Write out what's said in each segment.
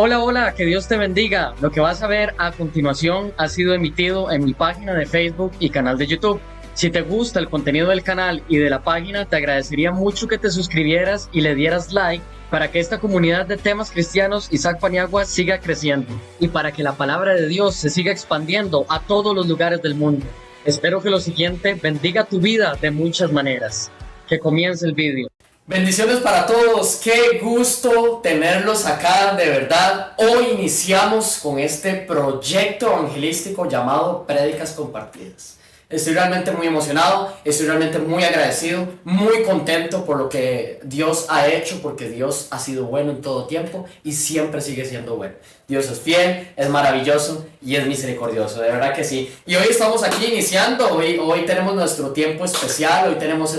Hola, hola, que Dios te bendiga. Lo que vas a ver a continuación ha sido emitido en mi página de Facebook y canal de YouTube. Si te gusta el contenido del canal y de la página, te agradecería mucho que te suscribieras y le dieras like para que esta comunidad de temas cristianos Isaac Paniagua siga creciendo y para que la palabra de Dios se siga expandiendo a todos los lugares del mundo. Espero que lo siguiente bendiga tu vida de muchas maneras. Que comience el vídeo. Bendiciones para todos, qué gusto tenerlos acá, de verdad. Hoy iniciamos con este proyecto evangelístico llamado Prédicas Compartidas. Estoy realmente muy emocionado, estoy realmente muy agradecido, muy contento por lo que Dios ha hecho, porque Dios ha sido bueno en todo tiempo y siempre sigue siendo bueno. Dios es fiel, es maravilloso y es misericordioso, de verdad que sí. Y hoy estamos aquí iniciando, hoy tenemos nuestro tiempo especial, hoy tenemos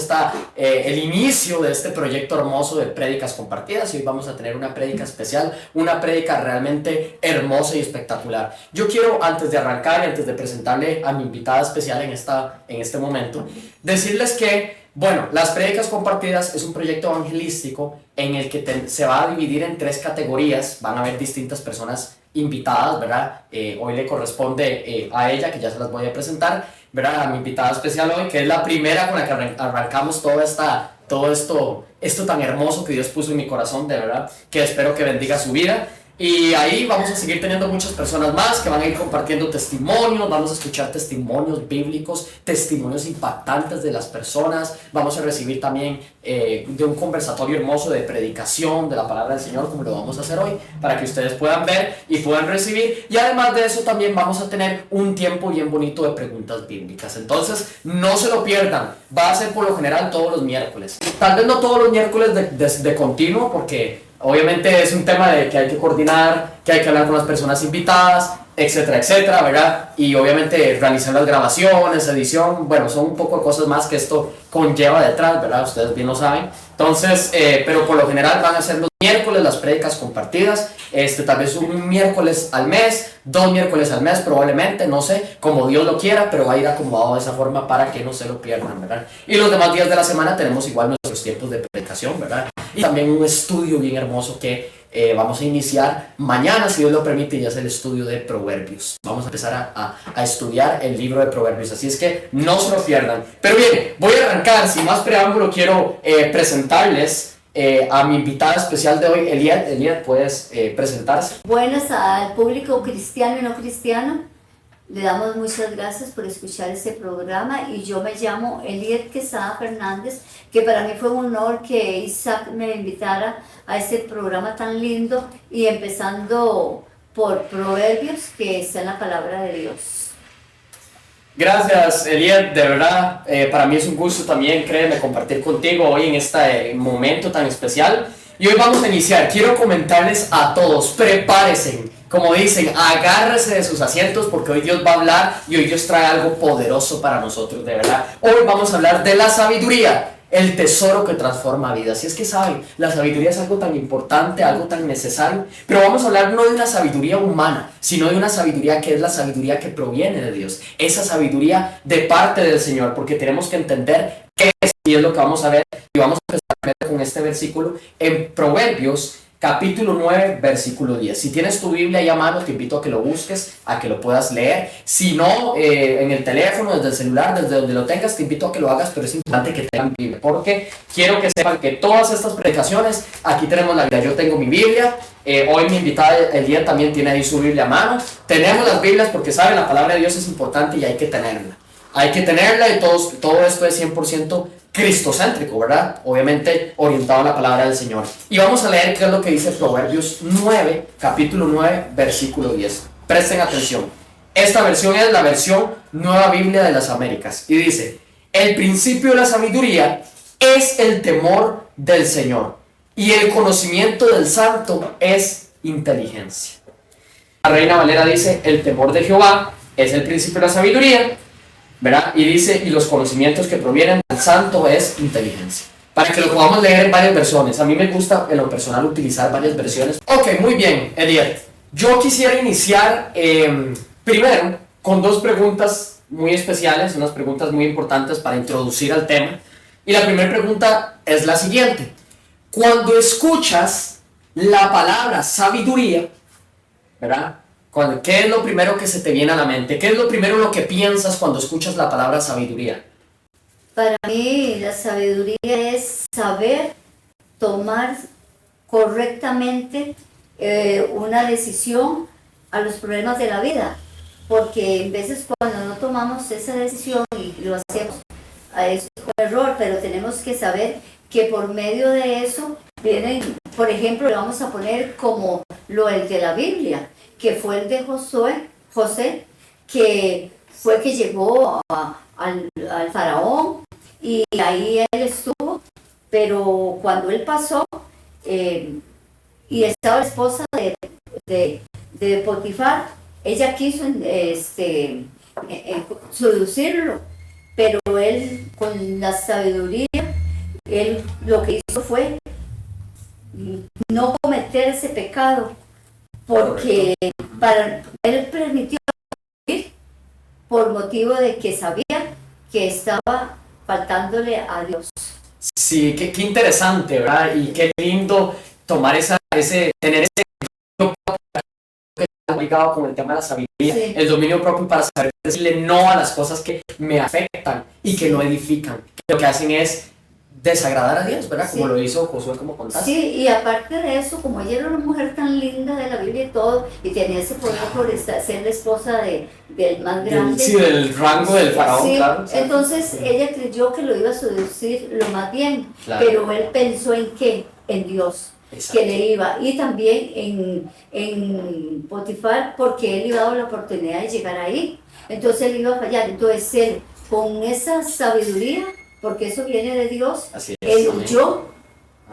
el inicio de este proyecto hermoso de Prédicas Compartidas y hoy vamos a tener una prédica especial, una prédica realmente hermosa y espectacular. Yo quiero, antes de arrancar y antes de presentarle a mi invitada especial en este momento, decirles que bueno, las Prédicas Compartidas es un proyecto evangelístico en el que se va a dividir en 3 categorías. Van a haber distintas personas invitadas, ¿verdad? Hoy le corresponde a ella, que ya se las voy a presentar, ¿verdad? A mi invitada especial hoy, que es la primera con la que arrancamos todo esto tan hermoso que Dios puso en mi corazón, de verdad, que espero que bendiga su vida. Y ahí vamos a seguir teniendo muchas personas más que van a ir compartiendo testimonios, vamos a escuchar testimonios bíblicos, testimonios impactantes de las personas, vamos a recibir también de un conversatorio hermoso de predicación de la palabra del Señor, como lo vamos a hacer hoy, para que ustedes puedan ver y puedan recibir. Y además de eso también vamos a tener un tiempo bien bonito de preguntas bíblicas. Entonces no se lo pierdan, va a ser por lo general todos los miércoles. Tal vez no todos los miércoles de continuo, porque obviamente es un tema de que hay que coordinar, que hay que hablar con las personas invitadas, etcétera, etcétera, ¿verdad? Y obviamente realizar las grabaciones, edición, bueno, son un poco de cosas más que esto conlleva detrás, ¿verdad? Ustedes bien lo saben. Entonces, pero por lo general van a ser los miércoles las prédicas compartidas, tal vez un miércoles al mes, 2 miércoles al mes probablemente, no sé, como Dios lo quiera, pero va a ir acomodado de esa forma para que no se lo pierdan, ¿verdad? Y los demás días de la semana tenemos igual nuestros tiempos de predicación, ¿verdad? Y también un estudio bien hermoso que vamos a iniciar mañana, si Dios lo permite, y es el estudio de Proverbios. Vamos a empezar a estudiar el libro de Proverbios, así es que no se lo pierdan. Pero bien, voy a arrancar, sin más preámbulo, quiero presentarles a mi invitada especial de hoy, Eliad. Eliad, ¿puedes presentarse? Buenas al público cristiano y no cristiano. Le damos muchas gracias por escuchar este programa y yo me llamo Eliad Quesada Fernández, que para mí fue un honor que Isaac me invitara a este programa tan lindo y empezando por Proverbios, que está en la palabra de Dios. Gracias, Eliad, de verdad, para mí es un gusto también, créeme, compartir contigo hoy en este momento tan especial. Y hoy vamos a iniciar. Quiero comentarles a todos, prepárense, como dicen, agárrense de sus asientos porque hoy Dios va a hablar y hoy Dios trae algo poderoso para nosotros, de verdad. Hoy vamos a hablar de la sabiduría, el tesoro que transforma vidas. Y es que saben, la sabiduría es algo tan importante, algo tan necesario, pero vamos a hablar no de una sabiduría humana, sino de una sabiduría que es la sabiduría que proviene de Dios, esa sabiduría de parte del Señor, porque tenemos que entender qué es, y es lo que vamos a ver, y vamos a empezar con este versículo en Proverbios capítulo 9, versículo 10. Si tienes tu Biblia ahí a mano, te invito a que lo busques, a que lo puedas leer. Si no, en el teléfono, desde el celular, desde donde lo tengas, te invito a que lo hagas, pero es importante que tengan Biblia, porque quiero que sepan que todas estas predicaciones, aquí tenemos la Biblia. Yo tengo mi Biblia, hoy mi invitada Eliad también tiene ahí su Biblia a mano. Tenemos las Biblias porque, saben, la palabra de Dios es importante y hay que tenerla. Hay que tenerla y todo esto es 100% cristocéntrico, ¿verdad? Obviamente orientado a la palabra del Señor. Y vamos a leer qué es lo que dice Proverbios 9, capítulo 9, versículo 10. Presten atención. Esta versión es la versión Nueva Biblia de las Américas. Y dice: el principio de la sabiduría es el temor del Señor, y el conocimiento del santo es inteligencia. La Reina Valera dice, el temor de Jehová es el principio de la sabiduría, ¿verdad? Y dice, y los conocimientos que provienen del santo es inteligencia. Para que lo podamos leer en varias versiones. A mí me gusta en lo personal utilizar varias versiones. Ok, muy bien, Eliet. Yo quisiera iniciar primero con dos preguntas muy especiales, unas preguntas muy importantes para introducir al tema. Y la primera pregunta es la siguiente. Cuando escuchas la palabra sabiduría, ¿verdad? ¿Qué es lo primero que se te viene a la mente? ¿Qué es lo primero en lo que piensas cuando escuchas la palabra sabiduría? Para mí la sabiduría es saber tomar correctamente una decisión a los problemas de la vida, porque en veces cuando no tomamos esa decisión y lo hacemos, es un error, pero tenemos que saber que por medio de eso vienen, por ejemplo, le vamos a poner como el de la Biblia, que fue el de José, que fue que llegó al faraón y ahí él estuvo, pero cuando él pasó y estaba la esposa de Potifar, ella quiso seducirlo, pero él con la sabiduría, él lo que hizo fue no cometer ese pecado, porque él permitió ir por motivo de que sabía que estaba faltándole a Dios. Sí, qué interesante, ¿verdad? Y qué lindo tomar tener ese que está ligado con el tema de la sabiduría, sí. El dominio propio para saber decirle no a las cosas que me afectan y que no edifican, que lo que hacen es desagradar a Dios, ¿verdad? Como sí. Lo hizo Josué, como contaste. Sí, y aparte de eso, como ella era una mujer tan linda de la Biblia y todo, y tenía ese poder por ser la esposa del más grande. Sí, del rango del faraón, sí, claro. Entonces ella creyó que lo iba a seducir lo más bien, claro. Pero él pensó en qué, en Dios. Exacto. Que le iba, y también en Potifar, porque él iba a dar la oportunidad de llegar ahí, entonces él iba a fallar. Entonces él, con esa sabiduría, porque eso viene de Dios, él huyó,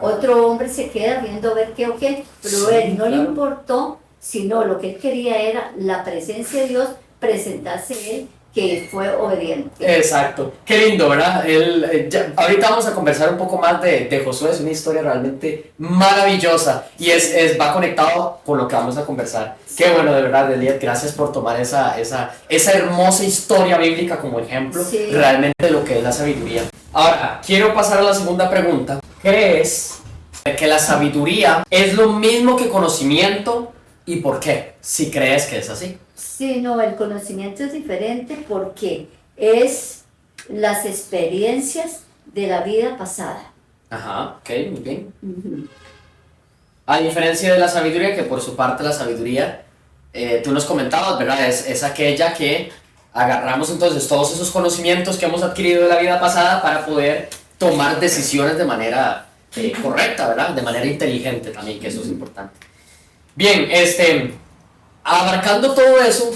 otro hombre se queda viendo a ver qué o qué, pero sí, él no, claro. Le importó, sino lo que él quería era la presencia de Dios, presentarse él, que fue obediente. Exacto, qué lindo, ¿verdad? Ahorita vamos a conversar un poco más de Josué, es una historia realmente maravillosa y va conectado con lo que vamos a conversar. Sí. Qué bueno, de verdad, Eliet, gracias por tomar esa hermosa historia bíblica como ejemplo, sí. Realmente de lo que es la sabiduría. Ahora, quiero pasar a la segunda pregunta. ¿Crees que la sabiduría es lo mismo que conocimiento y por qué? Si crees que es así. Sí, no, el conocimiento es diferente porque es las experiencias de la vida pasada. Ajá, ok, muy bien. Uh-huh. A diferencia de la sabiduría, que por su parte la sabiduría, tú nos comentabas, ¿verdad? Es aquella que agarramos entonces todos esos conocimientos que hemos adquirido de la vida pasada para poder tomar decisiones de manera correcta, ¿verdad? De manera inteligente también, que eso es importante. Bien, abarcando todo eso,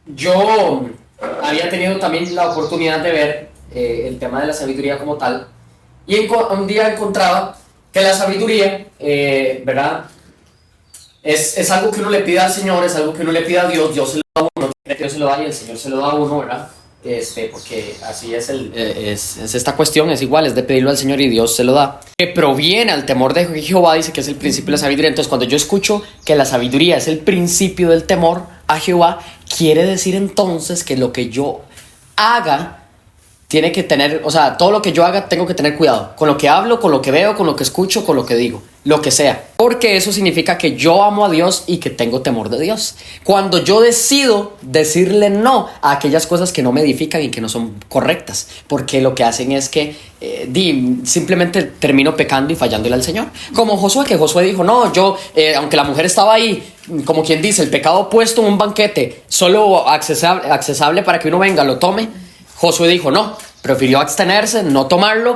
yo había tenido también la oportunidad de ver el tema de la sabiduría como tal, y un día encontraba que la sabiduría, ¿verdad? Es algo que uno le pide al Señor, es algo que uno le pide a Dios, Dios se lo da a uno, Dios se lo da y el Señor se lo da a uno, ¿verdad? Porque así es esta cuestión, es igual, es de pedirlo al Señor y Dios se lo da. Que proviene al temor de Jehová, dice que es el principio de la sabiduría. Entonces cuando yo escucho que la sabiduría es el principio del temor a Jehová, quiere decir entonces que lo que yo haga tiene que tener, o sea, todo lo que yo haga tengo que tener cuidado con lo que hablo, con lo que veo, con lo que escucho, con lo que digo, lo que sea, porque eso significa que yo amo a Dios y que tengo temor de Dios. Cuando yo decido decirle no a aquellas cosas que no me edifican y que no son correctas, porque lo que hacen es que simplemente termino pecando y fallándole al Señor, como Josué, que Josué dijo, no, yo, aunque la mujer estaba ahí, como quien dice, el pecado puesto en un banquete, solo accesible para que uno venga, lo tome. Josué dijo no, prefirió abstenerse, no tomarlo,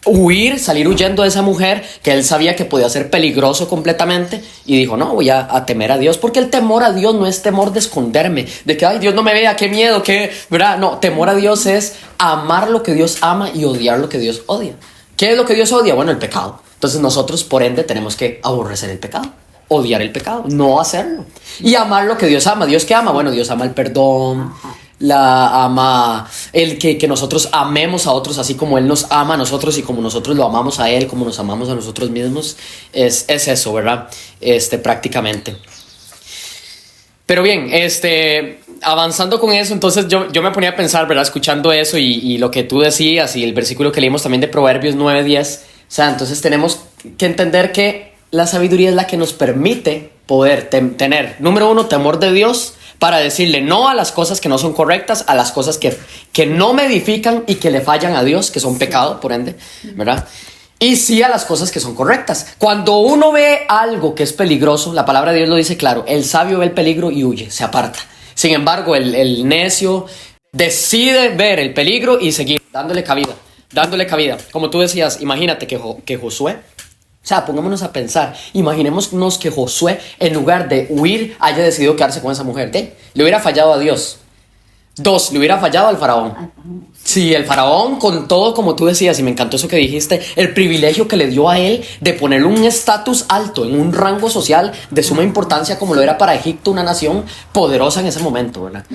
huir, salir huyendo de esa mujer que él sabía que podía ser peligroso completamente, y dijo no, voy a temer a Dios, porque el temor a Dios no es temor de esconderme, de que ay, Dios no me vea, qué miedo, ¿verdad? No, temor a Dios es amar lo que Dios ama y odiar lo que Dios odia. ¿Qué es lo que Dios odia? Bueno, el pecado. Entonces nosotros por ende tenemos que aborrecer el pecado. odiar el pecado, no hacerlo. Y amar lo que Dios ama. ¿Dios qué ama? Bueno, Dios ama el perdón, la ama el que nosotros amemos a otros así como Él nos ama a nosotros y como nosotros lo amamos a Él, como nos amamos a nosotros mismos. Es eso, ¿verdad? Prácticamente. Pero bien, avanzando con eso, entonces yo me ponía a pensar, ¿verdad? Escuchando eso y lo que tú decías y el versículo que leímos también de Proverbios 9:10. O sea, entonces tenemos que entender que la sabiduría es la que nos permite poder tener, número uno, temor de Dios para decirle no a las cosas que no son correctas, a las cosas que no me edifican y que le fallan a Dios, que son pecado, por ende, ¿verdad? Y sí a las cosas que son correctas. Cuando uno ve algo que es peligroso, la palabra de Dios lo dice claro, el sabio ve el peligro y huye, se aparta. Sin embargo, el necio decide ver el peligro y seguir dándole cabida. Como tú decías, imagínate que Josué, o sea, pongámonos a pensar, imaginémonos que Josué, en lugar de huir, haya decidido quedarse con esa mujer. Le hubiera fallado a Dios. 2, le hubiera fallado al faraón. Sí, el faraón con todo, como tú decías, y me encantó eso que dijiste, el privilegio que le dio a él de ponerle un estatus alto, en un rango social de suma importancia, como lo era para Egipto, una nación poderosa en ese momento, ¿verdad?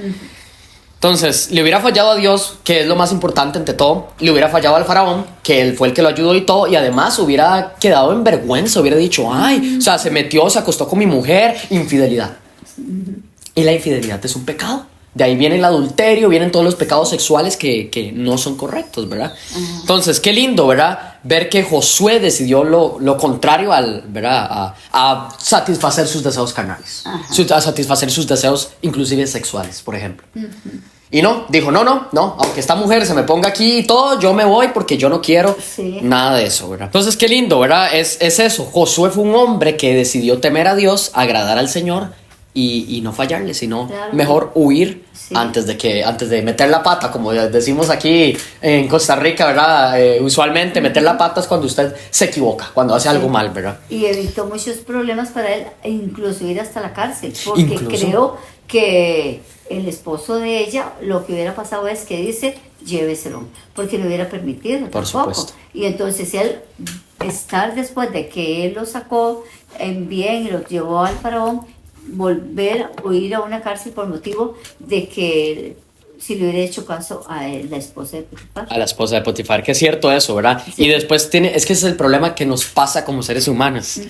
Entonces, le hubiera fallado a Dios, que es lo más importante ante todo. Le hubiera fallado al faraón, que él fue el que lo ayudó y todo. Y además hubiera quedado en vergüenza. Hubiera dicho, ay, o sea, se acostó con mi mujer. Infidelidad. Y la infidelidad es un pecado. De ahí viene el adulterio, vienen todos los pecados sexuales que no son correctos, ¿verdad? Entonces, qué lindo, ¿verdad? Ver que Josué decidió lo contrario ¿verdad? A satisfacer sus deseos carnales. A satisfacer sus deseos inclusive sexuales, por ejemplo. Y dijo, no, aunque esta mujer se me ponga aquí y todo, yo me voy porque yo no quiero nada de eso, ¿verdad? Entonces, qué lindo, ¿verdad? Es eso. Josué fue un hombre que decidió temer a Dios, agradar al Señor y no fallarle, sino mejor huir antes de meter la pata, como decimos aquí en Costa Rica, ¿verdad? Usualmente meter la pata es cuando usted se equivoca, cuando hace algo mal, ¿verdad? Y evitó muchos problemas para él, incluso ir hasta la cárcel, porque creo que el esposo de ella, lo que hubiera pasado es que dice, lléveselo, porque le hubiera permitido. Por supuesto. Y entonces él, estar después de que él lo sacó en bien y lo llevó al faraón, volver o ir a una cárcel por motivo de que si le hubiera hecho caso a él, la esposa de Potifar. A la esposa de Potifar, que es cierto eso, ¿verdad? Sí. Y después es que ese es el problema que nos pasa como seres humanos.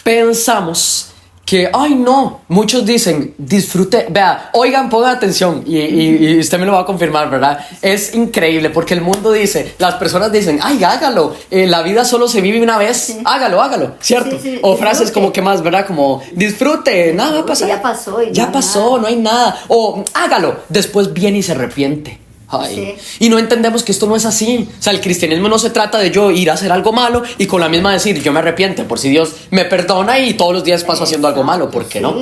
Pensamos que, ay no, muchos dicen, disfrute, vea, oigan, pongan atención y usted me lo va a confirmar, ¿verdad? Es increíble porque el mundo dice, las personas dicen, ay, hágalo, la vida solo se vive una vez, hágalo, ¿cierto? O frases como que más, ¿verdad? Como, disfrute, nada va a pasar. Ya pasó, no hay nada. O hágalo, después viene y se arrepiente. Ay. Y no entendemos que esto no es así. O sea, el cristianismo no se trata de yo ir a hacer algo malo y con la misma decir yo me arrepiento por si Dios me perdona y todos los días paso haciendo algo malo. ¿Por qué no?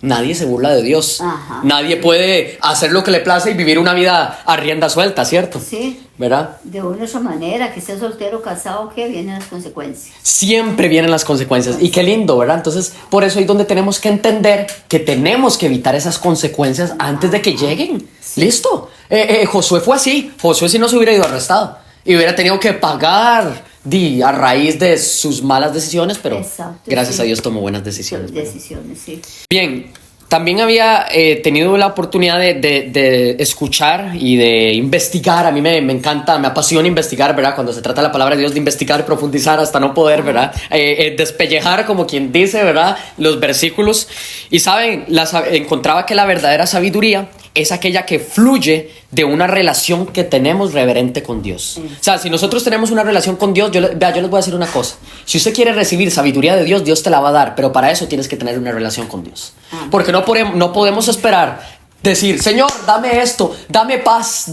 Nadie se burla de Dios. Nadie puede hacer lo que le place y vivir una vida a rienda suelta, ¿cierto? Sí. ¿Verdad? De una u otra manera, que sea soltero o casado, que vienen las consecuencias. Siempre vienen las consecuencias. Y qué lindo, ¿verdad? Entonces, por eso es donde tenemos que entender que tenemos que evitar esas consecuencias antes de que lleguen. ¿Listo? Josué fue así. Josué si no se hubiera ido arrestado y hubiera tenido que pagar a raíz de sus malas decisiones, pero gracias a Dios tomó buenas decisiones. Bien, también había tenido la oportunidad de escuchar y de investigar. A mí me encanta, me apasiona investigar, ¿verdad? Cuando se trata de la palabra de Dios, de investigar, profundizar hasta no poder, ¿verdad? Despellejar, como quien dice, ¿verdad? Los versículos. Y saben, encontraba que la verdadera sabiduría es aquella que fluye de una relación que tenemos reverente con Dios. O sea, si nosotros tenemos una relación con Dios, yo les voy a decir una cosa. Si usted quiere recibir sabiduría de Dios, Dios te la va a dar, pero para eso tienes que tener una relación con Dios. Porque no podemos esperar decir, Señor, dame esto, dame paz,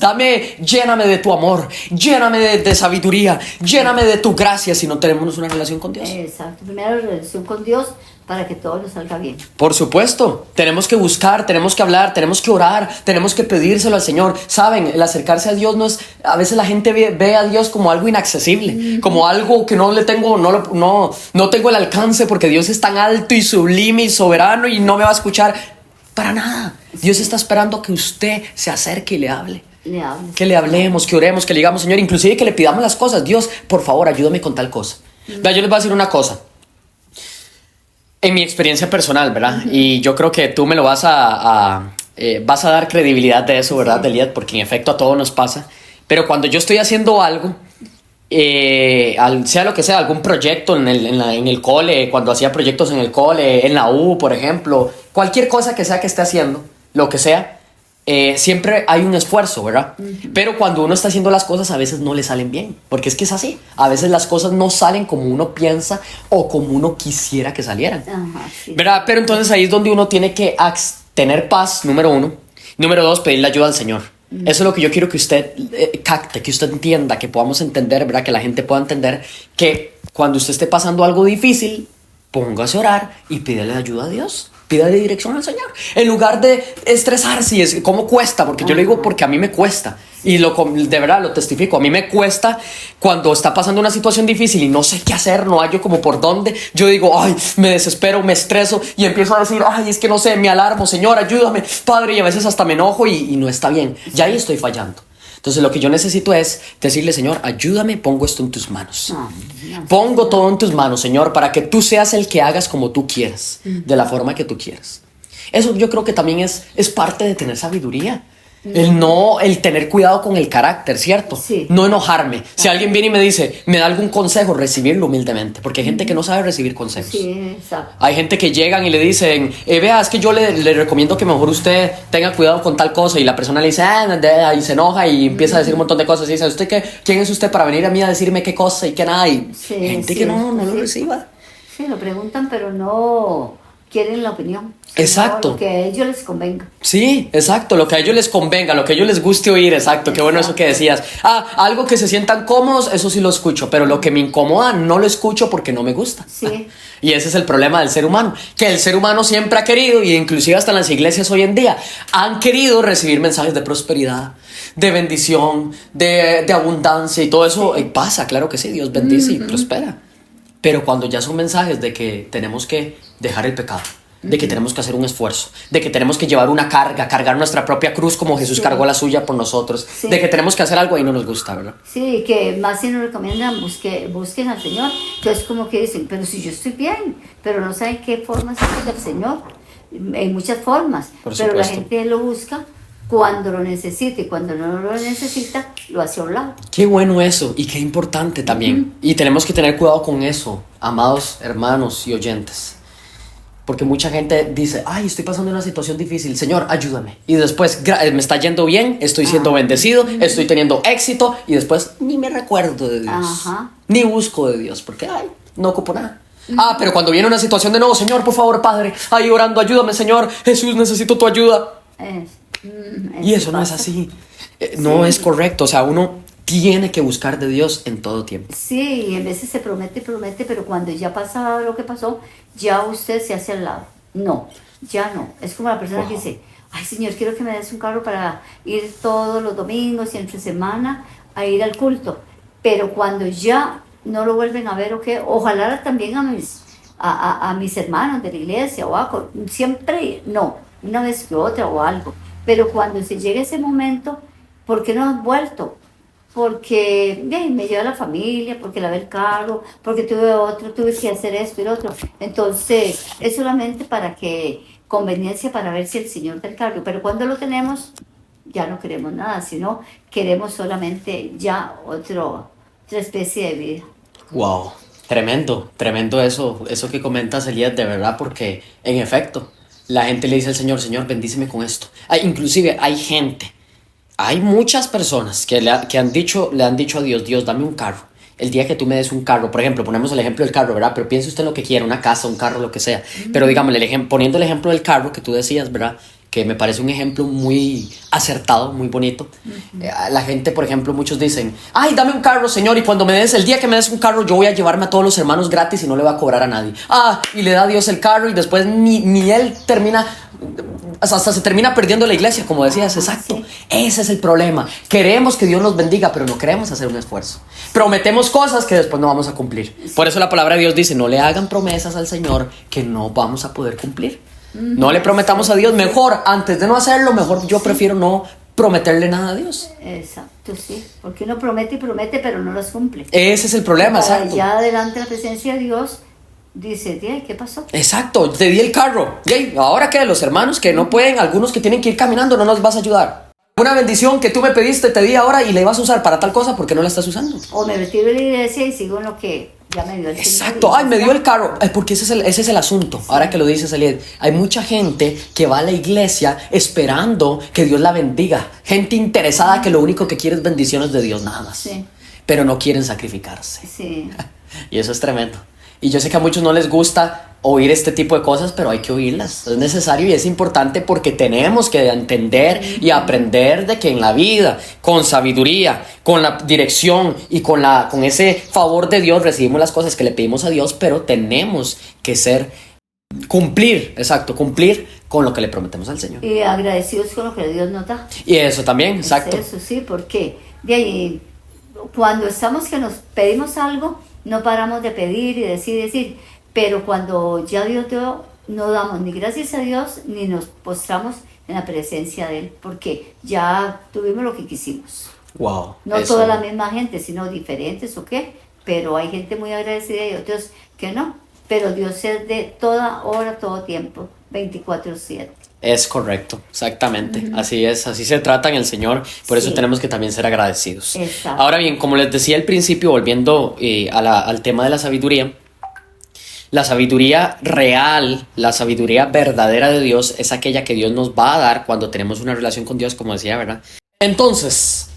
lléname de tu amor, lléname de sabiduría, lléname de tu gracia si no tenemos una relación con Dios. Exacto, primero la relación con Dios para que todo nos salga bien. Por supuesto, tenemos que buscar, tenemos que hablar, tenemos que orar, tenemos que pedírselo al Señor. Saben, el acercarse a Dios no es, a veces la gente ve a Dios como algo inaccesible, como algo que no tengo el alcance porque Dios es tan alto y sublime y soberano y no me va a escuchar. Para nada. Dios está esperando que usted se acerque y le hable. Que le hablemos, que oremos, que le digamos, Señor, inclusive que le pidamos las cosas. Dios, por favor, ayúdame con tal cosa. Yo les voy a decir una cosa. En mi experiencia personal, ¿verdad? Y yo creo que tú me lo vas vas a dar credibilidad de eso, ¿verdad, Eliad? Porque en efecto a todos nos pasa. Pero cuando yo estoy haciendo algo, sea lo que sea, algún proyecto en el cole, cuando hacía proyectos en el cole, en la U, por ejemplo, cualquier cosa que sea que esté haciendo, lo que sea, siempre hay un esfuerzo, ¿verdad? Pero cuando uno está haciendo las cosas a veces no le salen bien, porque es que es así. A veces las cosas no salen como uno piensa o como uno quisiera que salieran. Ajá, sí. ¿Verdad? Pero entonces ahí es donde uno tiene que tener paz, número 1. Número 2, pedirle ayuda al Señor. Eso es lo que yo quiero que usted capte, que usted entienda, que podamos entender, ¿verdad? Que la gente pueda entender que cuando usted esté pasando algo difícil, póngase a orar y pídele ayuda a Dios. Pídale dirección al Señor. En lugar de estresarse y es cómo cuesta, porque yo le digo porque a mí me cuesta. Y de verdad lo testifico. A mí me cuesta cuando está pasando una situación difícil y no sé qué hacer, no hallo como por dónde. Yo digo, ay, me desespero, me estreso y empiezo a decir, ay, es que no sé, me alarmo, Señor, ayúdame, Padre, y a veces hasta me enojo y no está bien. Ya ahí estoy fallando. Entonces lo que yo necesito es decirle, Señor, ayúdame, pongo esto en tus manos. Pongo todo en tus manos, Señor, para que tú seas el que hagas como tú quieras, de la forma que tú quieras. Eso yo creo que también es parte de tener sabiduría. El tener cuidado con el carácter, ¿cierto? Sí. No enojarme. Si alguien viene y me dice, me da algún consejo, recibirlo humildemente, porque hay gente que no sabe recibir consejos. Sí, exacto. Hay gente que llegan y le dicen, vea, es que yo le recomiendo que mejor usted tenga cuidado con tal cosa, y la persona le dice, y se enoja y empieza a decir un montón de cosas y dice, ¿quién es usted para venir a mí a decirme qué cosa y qué nada? Y Sí, gente sí, que no lo sí. reciba. Sí, lo preguntan, pero no quieren la opinión. Exacto. No, lo que a ellos les convenga. Sí, exacto, lo que a ellos les convenga, lo que a ellos les guste oír, exacto, qué bueno eso que decías. Algo que se sientan cómodos, eso sí lo escucho, pero lo que me incomoda no lo escucho porque no me gusta. Sí. Y ese es el problema del ser humano, que el ser humano siempre ha querido, y inclusive hasta en las iglesias hoy en día, han querido recibir mensajes de prosperidad, de bendición, de abundancia, y todo eso pasa, claro que sí, Dios bendice y prospera. Pero cuando ya son mensajes de que tenemos que dejar el pecado, de que tenemos que hacer un esfuerzo, de que tenemos que llevar una cargar nuestra propia cruz como Jesús cargó la suya por nosotros, de que tenemos que hacer algo, ahí no nos gusta, ¿verdad? Sí, que más si nos recomiendan busquen al Señor. Entonces como que dicen, pero si yo estoy bien, pero no saben qué formas es del Señor. Hay muchas formas, pero la gente lo busca cuando lo necesita, y cuando no lo necesita, lo hace a un lado. Qué bueno eso, y qué importante también. Y tenemos que tener cuidado con eso, amados hermanos y oyentes. Porque mucha gente dice, ay, estoy pasando una situación difícil, Señor, ayúdame. Y después, me está yendo bien, estoy siendo bendecido, estoy teniendo éxito, y después ni me recuerdo de Dios. Ajá. Ni busco de Dios, porque, no ocupo nada. Pero cuando viene una situación de nuevo, Señor, por favor, Padre, ahí orando, ayúdame, Señor, Jesús, necesito tu ayuda. Y eso no es así. No es correcto. O sea, uno tiene que buscar de Dios en todo tiempo. Sí, y en veces se promete, pero cuando ya pasa lo que pasó, ya usted se hace al lado. No, ya no. Es como la persona que dice, ay, Señor, quiero que me des un carro para ir todos los domingos y entre semana a ir al culto. Pero cuando ya no lo vuelven a ver, ojalá también a mis hermanos de la iglesia o algo. Siempre no, una vez que otra o algo. Pero cuando se llega ese momento, ¿por qué no has vuelto? Porque me lleva la familia, porque lavé el carro, porque tuve que hacer esto y lo otro. Entonces, es solamente conveniencia para ver si el Señor del cargo. Pero cuando lo tenemos, ya no queremos nada, sino queremos solamente ya otra especie de vida. Wow, tremendo eso que comentas, Elías, de verdad, porque en efecto, la gente le dice al Señor, Señor, bendíceme con esto. Inclusive hay muchas personas que le han dicho a Dios, Dios, dame un carro. El día que tú me des un carro, por ejemplo, ponemos el ejemplo del carro, ¿verdad? Pero piense usted en lo que quiera, una casa, un carro, lo que sea. Pero digamos, poniendo el ejemplo del carro que tú decías, ¿verdad? Que me parece un ejemplo muy acertado, muy bonito. La gente, por ejemplo, muchos dicen, ay, dame un carro, Señor, y el día que me des un carro, yo voy a llevarme a todos los hermanos gratis y no le voy a cobrar a nadie. Y le da a Dios el carro y después ni él termina, hasta se termina perdiendo la iglesia, como decías, exacto. Sí. Ese es el problema. Queremos que Dios nos bendiga, pero no queremos hacer un esfuerzo. Prometemos cosas que después no vamos a cumplir. Sí. Por eso la palabra de Dios dice, no le hagan promesas al Señor que no vamos a poder cumplir. No le prometamos a Dios, mejor, antes de no hacerlo, mejor yo prefiero no prometerle nada a Dios. Exacto, sí, porque uno promete y promete, pero no las cumple. Ese es el problema, exacto. Ya delante de la presencia de Dios, dice, ¿qué pasó? Exacto, te di el carro. ¿Y ahora qué? Los hermanos que no pueden, algunos que tienen que ir caminando, no nos vas a ayudar. Una bendición que tú me pediste, te di ahora y la ibas a usar para tal cosa, ¿por qué no la estás usando? O me retiro de la iglesia y sigo en lo que ya me dio el Señor. Exacto, ay, me dio el carro. Porque ese es el asunto. Sí. Ahora que lo dices, Eliel, hay mucha gente que va a la iglesia esperando que Dios la bendiga. Gente interesada que lo único que quiere es bendiciones de Dios, nada más. Sí. Pero no quieren sacrificarse. Sí. Y eso es tremendo. Y yo sé que a muchos no les gusta oír este tipo de cosas, pero hay que oírlas. Es necesario y es importante porque tenemos que entender y aprender de que en la vida, con sabiduría, con la dirección y con ese favor de Dios recibimos las cosas que le pedimos a Dios, pero tenemos que cumplir con lo que le prometemos al Señor. Y agradecidos con lo que Dios nos da. Y eso también, exacto. Eso sí, porque de ahí, cuando estamos que nos pedimos algo, no paramos de pedir y decir, pero cuando ya Dios dio, no damos ni gracias a Dios ni nos postramos en la presencia de Él, porque ya tuvimos lo que quisimos. Wow. No eso. toda la misma gente, sino diferentes o qué, pero hay gente muy agradecida y otros que no. Pero Dios es de toda hora, todo tiempo, 24/7. Es correcto, exactamente. Así es, así se trata en el Señor. Por eso tenemos que también ser agradecidos. Exacto. Ahora bien, como les decía al principio, volviendo al tema de la sabiduría real, la sabiduría verdadera de Dios es aquella que Dios nos va a dar cuando tenemos una relación con Dios, como decía, ¿verdad? Entonces,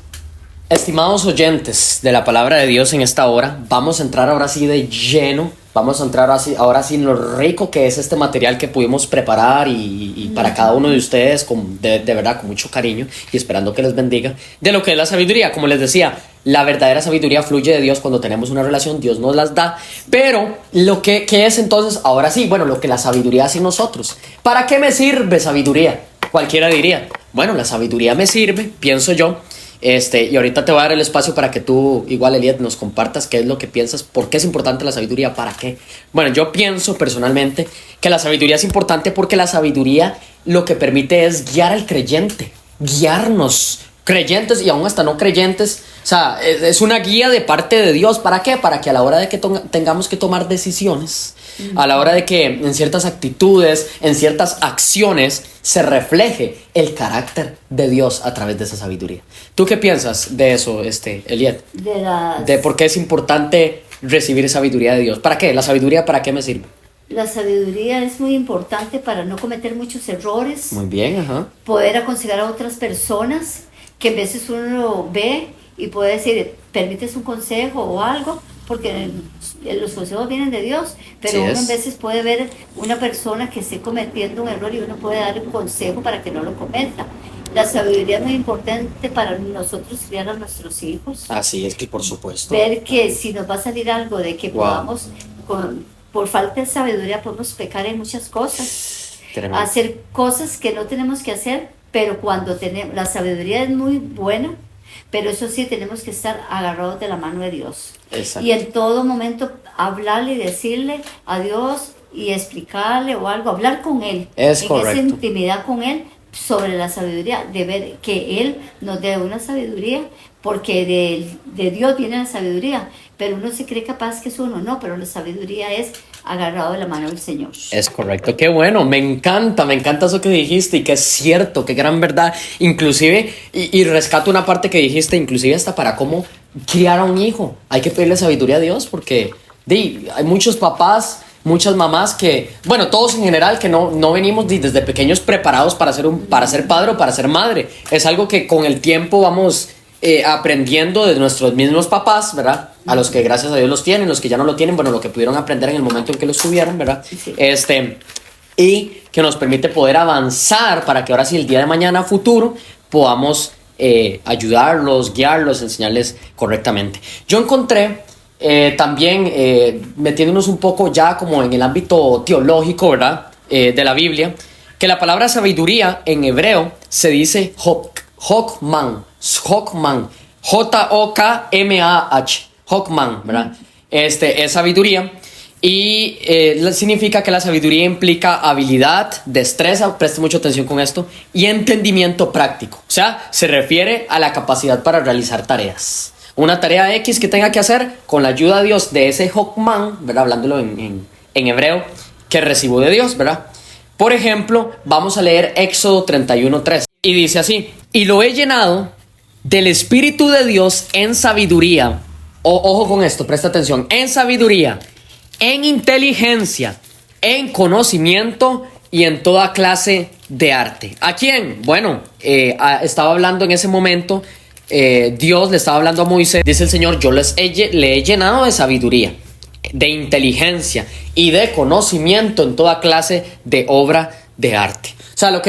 estimados oyentes de la palabra de Dios en esta hora, vamos a entrar ahora sí de lleno. Vamos a entrar ahora sí en lo rico que es este material que pudimos preparar y para cada uno de ustedes de verdad con mucho cariño y esperando que les bendiga de lo que es la sabiduría. Como les decía, la verdadera sabiduría fluye de Dios cuando tenemos una relación, Dios nos las da. Pero ¿qué es entonces? Ahora sí, bueno, lo que la sabiduría hace en nosotros. ¿Para qué me sirve sabiduría? Cualquiera diría, bueno, la sabiduría me sirve, pienso yo. Y ahorita te voy a dar el espacio para que tú, igual Eliet, nos compartas qué es lo que piensas, por qué es importante la sabiduría, para qué. Bueno, yo pienso personalmente que la sabiduría es importante porque la sabiduría lo que permite es guiar al creyente, guiarnos, creyentes y aún hasta no creyentes. O sea, es una guía de parte de Dios. ¿Para qué? Para que a la hora de que tengamos que tomar decisiones, a la hora de que en ciertas actitudes, en ciertas acciones, se refleje el carácter de Dios a través de esa sabiduría. ¿Tú qué piensas de eso, Eliet? De por qué es importante recibir sabiduría de Dios. ¿Para qué? ¿La sabiduría para qué me sirve? La sabiduría es muy importante para no cometer muchos errores. Muy bien, ajá. Poder aconsejar a otras personas que a veces uno lo ve y puede decir, permites un consejo o algo, porque los consejos vienen de Dios, pero uno a veces puede ver una persona que esté cometiendo un error y uno puede darle un consejo para que no lo cometa. La sabiduría es muy importante para nosotros criar a nuestros hijos. Así es, que por supuesto. Ver que si nos va a salir algo de que podamos, por falta de sabiduría, podemos pecar en muchas cosas. Tremendo. Hacer cosas que no tenemos que hacer, pero cuando tenemos, la sabiduría es muy buena, pero eso sí, tenemos que estar agarrados de la mano de Dios. Exacto. Y en todo momento hablarle y decirle a Dios y explicarle o algo, hablar con Él. Es correcto. Esa intimidad con Él sobre la sabiduría, de ver que Él nos dé una sabiduría, porque de Dios viene la sabiduría, pero uno se cree capaz que es uno, no, pero la sabiduría es agarrado de la mano del Señor. Es correcto, qué bueno, me encanta eso que dijiste y que es cierto, qué gran verdad, inclusive, y rescato una parte que dijiste, inclusive hasta para cómo criar a un hijo, hay que pedirle sabiduría a Dios, porque hay muchos papás, muchas mamás que, bueno, todos en general que no venimos desde pequeños preparados para ser padre o para ser madre, es algo que con el tiempo vamos aprendiendo de nuestros mismos papás, ¿verdad? A los que gracias a Dios los tienen, los que ya no lo tienen, bueno, lo que pudieron aprender en el momento en que los tuvieron, ¿verdad? Sí. Y que nos permite poder avanzar para que ahora sí el día de mañana futuro podamos ayudarlos, guiarlos, enseñarles correctamente. Yo encontré también metiéndonos un poco ya como en el ámbito teológico, ¿verdad? De la Biblia, que la palabra sabiduría en hebreo se dice Hokmah, J-O-K-M-A-H, Hokmah, ¿verdad? Es sabiduría y significa que la sabiduría implica habilidad, destreza, preste mucha atención con esto, y entendimiento práctico. O sea, se refiere a la capacidad para realizar tareas. Una tarea X que tenga que hacer con la ayuda de Dios de ese Hokmah, ¿verdad? Hablándolo en en hebreo que recibo de Dios, ¿verdad? Por ejemplo, vamos a leer Éxodo 31:3 y dice así: y lo he llenado del Espíritu de Dios en sabiduría. Ojo con esto, presta atención. En sabiduría, en inteligencia, en conocimiento y en toda clase de arte. ¿A quién? Bueno, estaba hablando en ese momento, Dios le estaba hablando a Moisés. Dice el Señor: yo le he llenado de sabiduría, de inteligencia y de conocimiento en toda clase de obra de arte. O sea,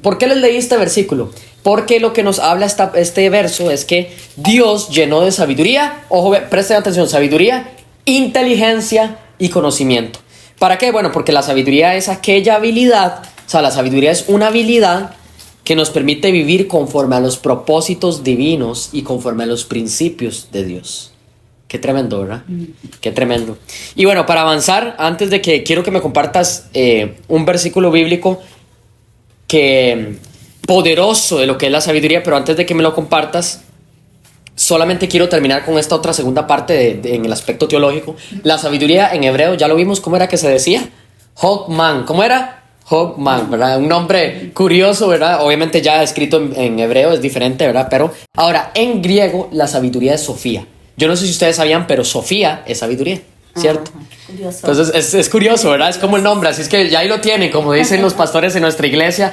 ¿por qué les leí este versículo? Porque lo que nos habla este verso es que Dios llenó de sabiduría, ojo, presten atención, sabiduría, inteligencia y conocimiento. ¿Para qué? Bueno, porque la sabiduría es aquella habilidad, o sea, la sabiduría es una habilidad que nos permite vivir conforme a los propósitos divinos y conforme a los principios de Dios. Qué tremendo, ¿verdad? Qué tremendo. Y bueno, para avanzar, antes de que quiero que me compartas un versículo bíblico poderoso de lo que es la sabiduría, pero antes de que me lo compartas, solamente quiero terminar con esta otra segunda parte en el aspecto teológico. La sabiduría en hebreo, ya lo vimos, ¿cómo era que se decía? Hogman, ¿cómo era? Hogman, ¿verdad? Un nombre curioso, ¿verdad? Obviamente ya escrito en hebreo es diferente, ¿verdad? Pero ahora, en griego, la sabiduría es Sofía. Yo no sé si ustedes sabían, pero Sofía es sabiduría, ¿cierto? Curioso. Entonces es curioso, ¿verdad? Es como el nombre, así es que ya ahí lo tienen, como dicen los pastores en nuestra iglesia.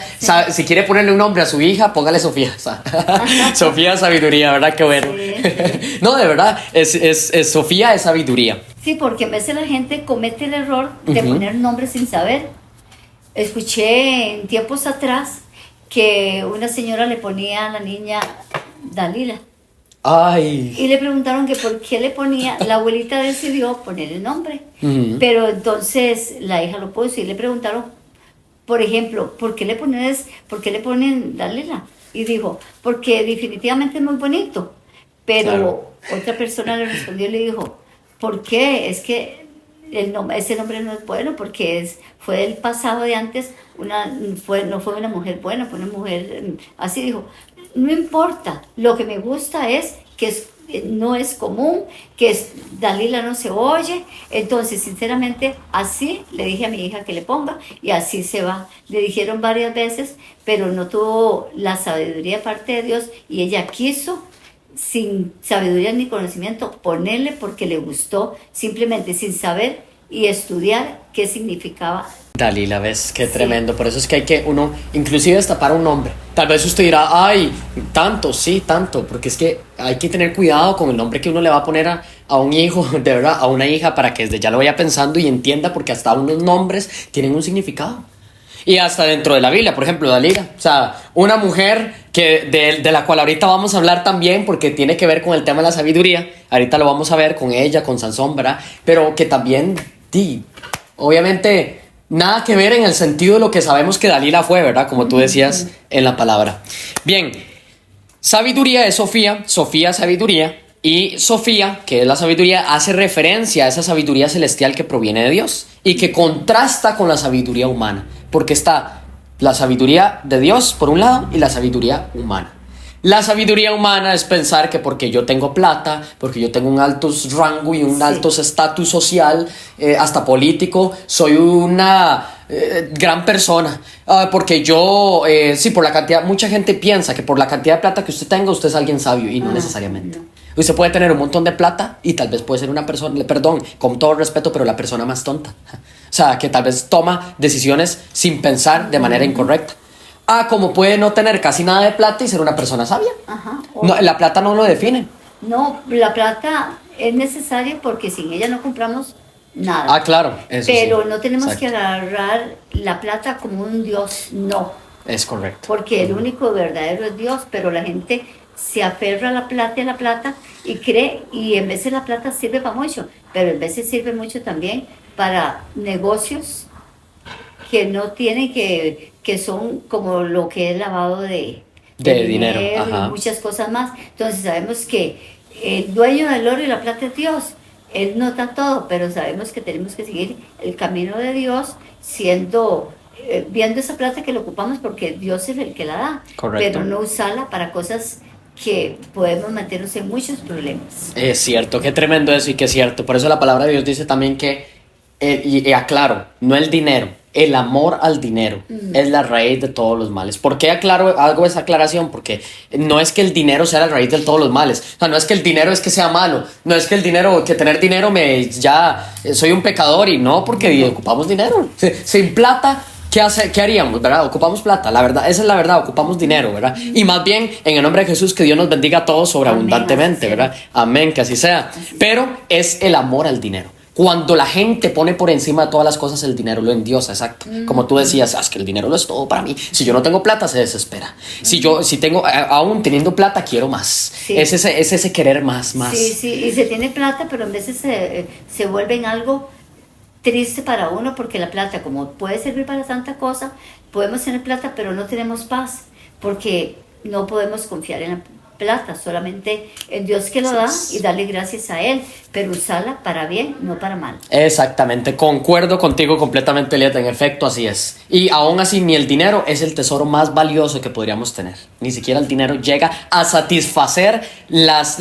Si quiere ponerle un nombre a su hija, póngale Sofía. O sea, Sofía sabiduría, ¿verdad? Qué bueno. Sí. No, de verdad, Sofía es sabiduría. Sí, porque a veces la gente comete el error de poner nombres sin saber. Escuché en tiempos atrás que una señora le ponía a la niña Dalila. Ay. Y le preguntaron que por qué le ponía, la abuelita decidió poner el nombre, pero entonces la hija lo puso y le preguntaron, por ejemplo, ¿por qué le ponen Dalila? Y dijo, porque definitivamente es muy bonito, pero claro. Otra persona le respondió y le dijo, ¿por qué? Es que ese nombre no es bueno porque fue del pasado de antes, no fue una mujer buena, fue una mujer así. Dijo, no importa, lo que me gusta es que no es común, que Dalila no se oye. Entonces, sinceramente, así le dije a mi hija que le ponga y así se va. Le dijeron varias veces, pero no tuvo la sabiduría parte de Dios y ella quiso, sin sabiduría ni conocimiento, ponerle porque le gustó, simplemente sin saber y estudiar qué significaba. Dalila, ves, qué tremendo. Por eso es que hay que uno, inclusive destapar un nombre. Tal vez usted dirá, ay, tanto, sí, tanto, porque es que hay que tener cuidado con el nombre que uno le va a poner a un hijo, de verdad, a una hija, para que desde ya lo vaya pensando y entienda, porque hasta unos nombres tienen un significado. Y hasta dentro de la Biblia, por ejemplo, Dalila, o sea, una mujer de la cual ahorita vamos a hablar también, porque tiene que ver con el tema de la sabiduría. Ahorita lo vamos a ver con ella, con Sansón, ¿verdad? Pero que también, obviamente, nada que ver en el sentido de lo que sabemos que Dalila fue, ¿verdad? Como tú decías en la palabra. Bien, sabiduría es Sofía, Sofía sabiduría, y Sofía, que es la sabiduría, hace referencia a esa sabiduría celestial que proviene de Dios y que contrasta con la sabiduría humana, porque está la sabiduría de Dios por un lado y la sabiduría humana. La sabiduría humana es pensar que porque yo tengo plata, porque yo tengo un alto rango y un alto estatus social, hasta político, soy una gran persona. Porque yo, por la cantidad, mucha gente piensa que por la cantidad de plata que usted tenga, usted es alguien sabio, y no necesariamente. No. Usted puede tener un montón de plata y tal vez puede ser una persona, perdón, con todo respeto, pero la persona más tonta. O sea, que tal vez toma decisiones sin pensar de manera incorrecta. Como puede no tener casi nada de plata y ser una persona sabia. No, la plata no lo define. No, la plata es necesaria porque sin ella no compramos nada. Claro. Eso pero sí. No tenemos Exacto. que agarrar la plata como un Dios, no. Es correcto. Porque el único verdadero es Dios, pero la gente se aferra a la plata y cree, y en veces la plata sirve para mucho, pero en veces sirve mucho también para negocios que no tienen que son como lo que es lavado de dinero. Y muchas cosas más. Entonces sabemos que el dueño del oro y la plata es Dios. Él nos da todo, pero sabemos que tenemos que seguir el camino de Dios viendo esa plata que lo ocupamos porque Dios es el que la da. Correcto. Pero no usarla para cosas que podemos meternos en muchos problemas. Es cierto, qué tremendo eso y qué es cierto. Por eso la palabra de Dios dice también que y aclaro, no el dinero, el amor al dinero es la raíz de todos los males. ¿Por qué hago esa aclaración? Porque no es que el dinero sea la raíz de todos los males. O sea, no es que el dinero es que sea malo. No es que tener dinero soy un pecador, y no, porque ocupamos dinero. Sin plata, ¿qué haríamos, verdad? Ocupamos plata, la verdad, esa es la verdad, ocupamos dinero, ¿verdad? Y más bien, en el nombre de Jesús, que Dios nos bendiga a todos sobreabundantemente, ¿verdad? Amén, que así sea. Pero es el amor al dinero. Cuando la gente pone por encima de todas las cosas el dinero, lo endiosa, exacto. Como tú decías, es que el dinero lo es todo para mí. Si yo no tengo plata, se desespera. Si tengo, aún teniendo plata, quiero más. Sí. Es ese querer más. Sí, y se tiene plata, pero a veces se vuelve en algo triste para uno, porque la plata, como puede servir para tanta cosa, podemos tener plata, pero no tenemos paz, porque no podemos confiar en la plata, solamente en Dios que lo da y darle gracias a Él, pero usarla para bien, no para mal. Exactamente, concuerdo contigo completamente, Elieta, en efecto así es. Y aún así, ni el dinero es el tesoro más valioso que podríamos tener. Ni siquiera el dinero llega a satisfacer las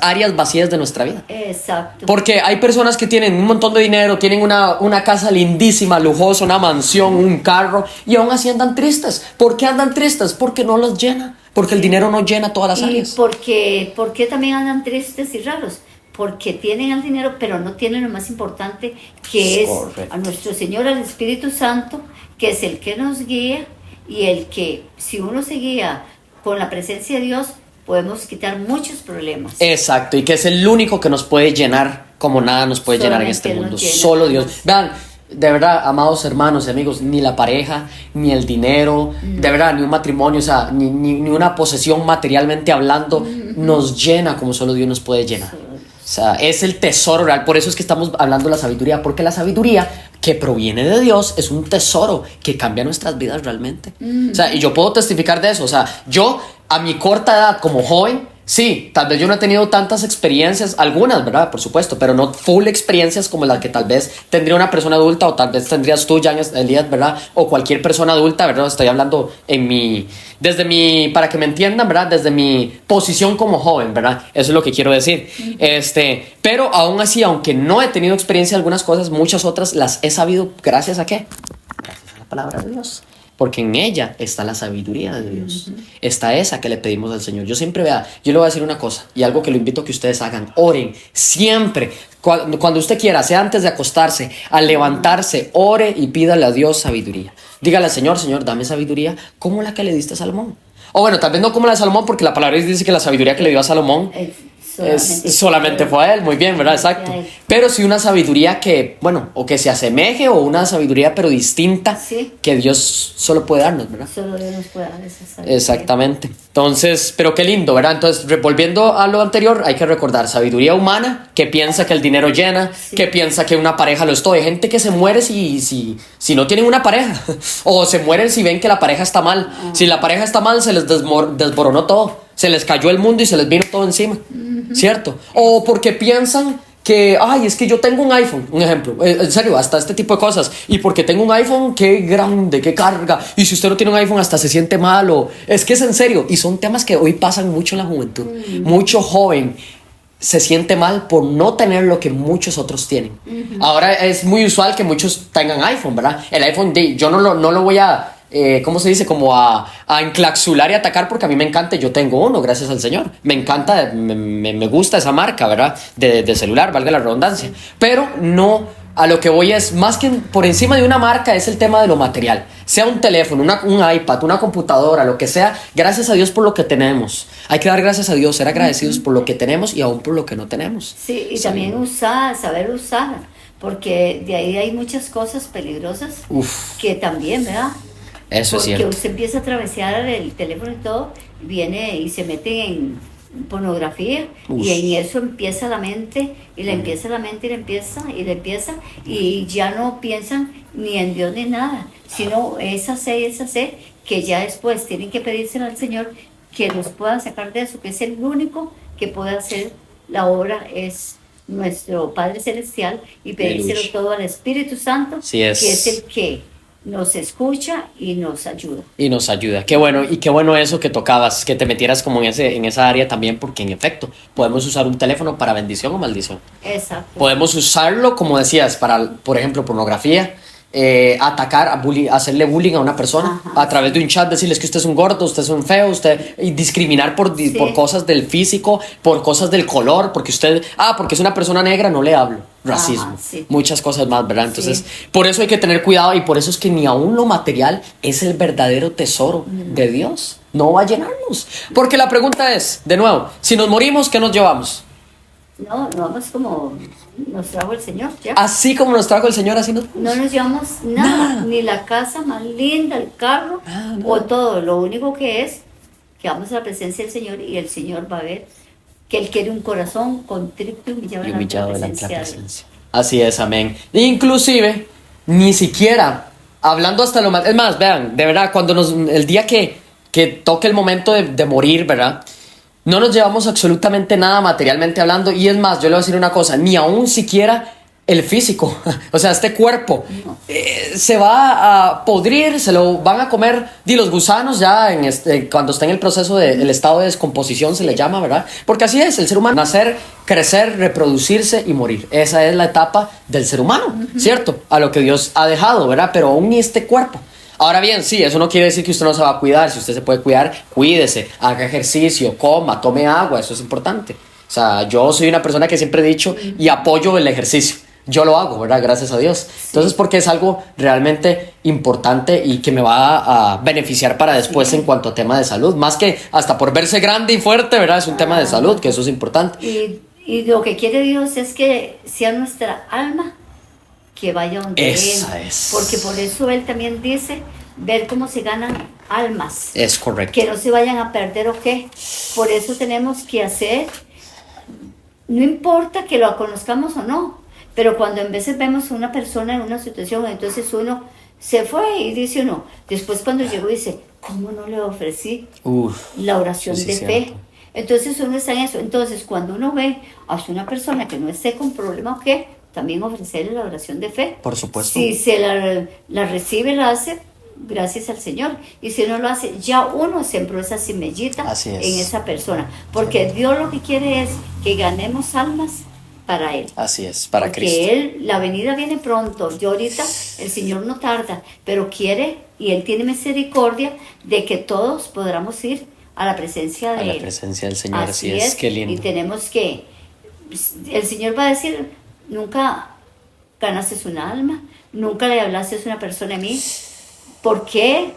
áreas vacías de nuestra vida. Exacto. Porque hay personas que tienen un montón de dinero, tienen una casa lindísima, lujosa, una mansión, un carro, y aún así andan tristes. ¿Por qué andan tristes? Porque no los llena. Porque el dinero no llena todas las áreas. ¿Por qué también andan tristes y raros? Porque tienen el dinero, pero no tienen lo más importante, que es a nuestro Señor, al Espíritu Santo, que es el que nos guía, y el que, si uno se guía con la presencia de Dios, podemos quitar muchos problemas. Exacto, y que es el único que nos puede llenar como nada nos puede llenar en este mundo. Solo Dios. Vean, de verdad, amados hermanos y amigos, ni la pareja, ni el dinero, de verdad, ni un matrimonio, o sea, ni una posesión materialmente hablando, nos llena como solo Dios nos puede llenar. O sea, es el tesoro real. Por eso es que estamos hablando de la sabiduría, porque la sabiduría que proviene de Dios es un tesoro que cambia nuestras vidas realmente. O sea, y yo puedo testificar de eso. O sea, yo a mi corta edad como joven, sí, tal vez yo no he tenido tantas experiencias, algunas, ¿verdad? Por supuesto, pero no full experiencias como las que tal vez tendría una persona adulta, o tal vez tendrías tú, Jan Elías, ¿verdad? O cualquier persona adulta, ¿verdad? Estoy hablando para que me entiendan, ¿verdad? Desde mi posición como joven, ¿verdad? Eso es lo que quiero decir. Pero aún así, aunque no he tenido experiencia en algunas cosas, muchas otras las he sabido gracias a ¿qué? Gracias a la palabra de Dios. Porque en ella está la sabiduría de Dios. Está esa que le pedimos al Señor. Yo le voy a decir una cosa, y algo que lo invito a que ustedes hagan. Oren siempre. Cuando usted quiera, sea antes de acostarse, al levantarse, ore y pídale a Dios sabiduría. Dígale al Señor, Señor, dame sabiduría como la que le diste a Salomón. O bueno, tal vez no como la de Salomón, porque la palabra dice que la sabiduría que le dio a Salomón solamente fue a él, muy bien, ¿verdad? Exacto. Pero sí una sabiduría que, bueno, o que se asemeje, o una sabiduría pero distinta, sí, que Dios solo puede darnos, ¿verdad? Solo Dios nos puede dar esa sabiduría. Exactamente. Entonces, pero qué lindo, ¿verdad? Entonces, volviendo a lo anterior, hay que recordar sabiduría humana, que piensa que el dinero llena, sí, que piensa que una pareja lo es todo. Hay gente que se muere si no tienen una pareja, o se mueren si ven que la pareja está mal. Si la pareja está mal, se les desmoronó todo. Se les cayó el mundo y se les vino todo encima, ¿cierto? O porque piensan que, ay, es que yo tengo un iPhone, un ejemplo, en serio, hasta este tipo de cosas. Y porque tengo un iPhone, qué grande, qué carga. Y si usted no tiene un iPhone, hasta se siente mal. Es que es en serio. Y son temas que hoy pasan mucho en la juventud. Mucho joven se siente mal por no tener lo que muchos otros tienen. Ahora es muy usual que muchos tengan iPhone, ¿verdad? El iPhone, yo no lo voy a... ¿cómo se dice? Como a enclaxular y atacar, porque a mí me encanta. Yo tengo uno, gracias al Señor. Me encanta, me gusta esa marca, ¿verdad? De celular, valga la redundancia. Pero no, a lo que voy es, más que por encima de una marca, es el tema de lo material. Sea un teléfono, un iPad, una computadora, lo que sea. Gracias a Dios por lo que tenemos. Hay que dar gracias a Dios, ser agradecidos por lo que tenemos y aún por lo que no tenemos. Sí, y también saber usar, porque de ahí hay muchas cosas peligrosas. Que también, ¿verdad? Eso es cierto. Porque usted empieza a atravesar el teléfono y todo, viene y se mete en pornografía, y en eso empieza la mente, y le empieza la mente, y ya no piensan ni en Dios ni nada, sino esa sed, que ya después tienen que pedírselo al Señor que los pueda sacar de eso, que es el único que puede hacer la obra, es nuestro Padre Celestial, y pedírselo todo al Espíritu Santo, que es el que nos escucha y nos ayuda. Y nos ayuda. Qué bueno, y qué bueno eso que tocabas, que te metieras como en esa área también, porque en efecto, podemos usar un teléfono para bendición o maldición. Exacto. Podemos usarlo, como decías, para, por ejemplo, pornografía, atacar, hacerle bullying a una persona. Ajá. A través de un chat, decirles que usted es un gordo, usted es un feo, y discriminar por cosas del físico, por cosas del color, porque porque es una persona negra, no le hablo. Racismo, Ajá, sí. muchas cosas más, ¿verdad? Entonces, Sí. por eso hay que tener cuidado, y por eso es que ni aún lo material es el verdadero tesoro de Dios. No va a llenarnos. Porque la pregunta es, de nuevo, si nos morimos, ¿qué nos llevamos? No vamos como nos trajo el Señor, ¿ya? Así como nos trajo el Señor, así nos No nos llevamos nada, ni la casa más linda, el carro, o todo. Lo único que es que vamos a la presencia del Señor y el Señor va a ver que Él quiere un corazón contrito y humillado delante de la presencia de Él. Así es, amén. Inclusive, ni siquiera, hablando hasta lo más... Es más, vean, de verdad, el día que toque el momento de morir, ¿verdad? No nos llevamos absolutamente nada materialmente hablando. Y es más, yo le voy a decir una cosa, ni aún siquiera el físico, o sea, este cuerpo se va a podrir, se lo van a comer los gusanos ya cuando está en el proceso del estado de descomposición, se le llama, ¿verdad? Porque así es, el ser humano: nacer, crecer, reproducirse y morir. Esa es la etapa del ser humano, ¿cierto? A lo que Dios ha dejado, ¿verdad? Pero aún ni este cuerpo. Ahora bien, sí, eso no quiere decir que usted no se va a cuidar. Si usted se puede cuidar, cuídese, haga ejercicio, coma, tome agua, eso es importante. O sea, yo soy una persona que siempre he dicho y apoyo el ejercicio. Yo lo hago, ¿verdad? Gracias a Dios. Entonces, porque es algo realmente importante y que me va a beneficiar para después en cuanto a tema de salud. Más que hasta por verse grande y fuerte, ¿verdad? Es un tema de salud, que eso es importante. Y lo que quiere Dios es que sea nuestra alma que vaya donde Esa Él. es. Porque por eso Él también dice, ver cómo se ganan almas. Es correcto. Que no se vayan a perder o qué. Por eso tenemos que hacer, no importa que lo conozcamos o no, pero cuando en veces vemos a una persona en una situación, entonces uno se fue y dice uno, después cuando llegó dice, ¿cómo no le ofrecí la oración sí, de cierto. fe? Entonces uno está en eso. Entonces cuando uno ve a una persona que no esté con problema o qué, también ofrecerle la oración de fe. Por supuesto. Si se la recibe, la hace, gracias al Señor. Y si no lo hace, ya uno sembró esa semillita en esa persona. Porque Dios lo que quiere es que ganemos almas para Él. Así es, para porque Cristo. Él, la venida viene pronto. Yo ahorita, el Señor no tarda, pero quiere y Él tiene misericordia de que todos podamos ir a la presencia de Él. A la presencia del Señor, así es, qué lindo. Y tenemos que, el Señor va a decir, nunca ganaste una alma, nunca le hablaste a una persona a mí. ¿Por qué?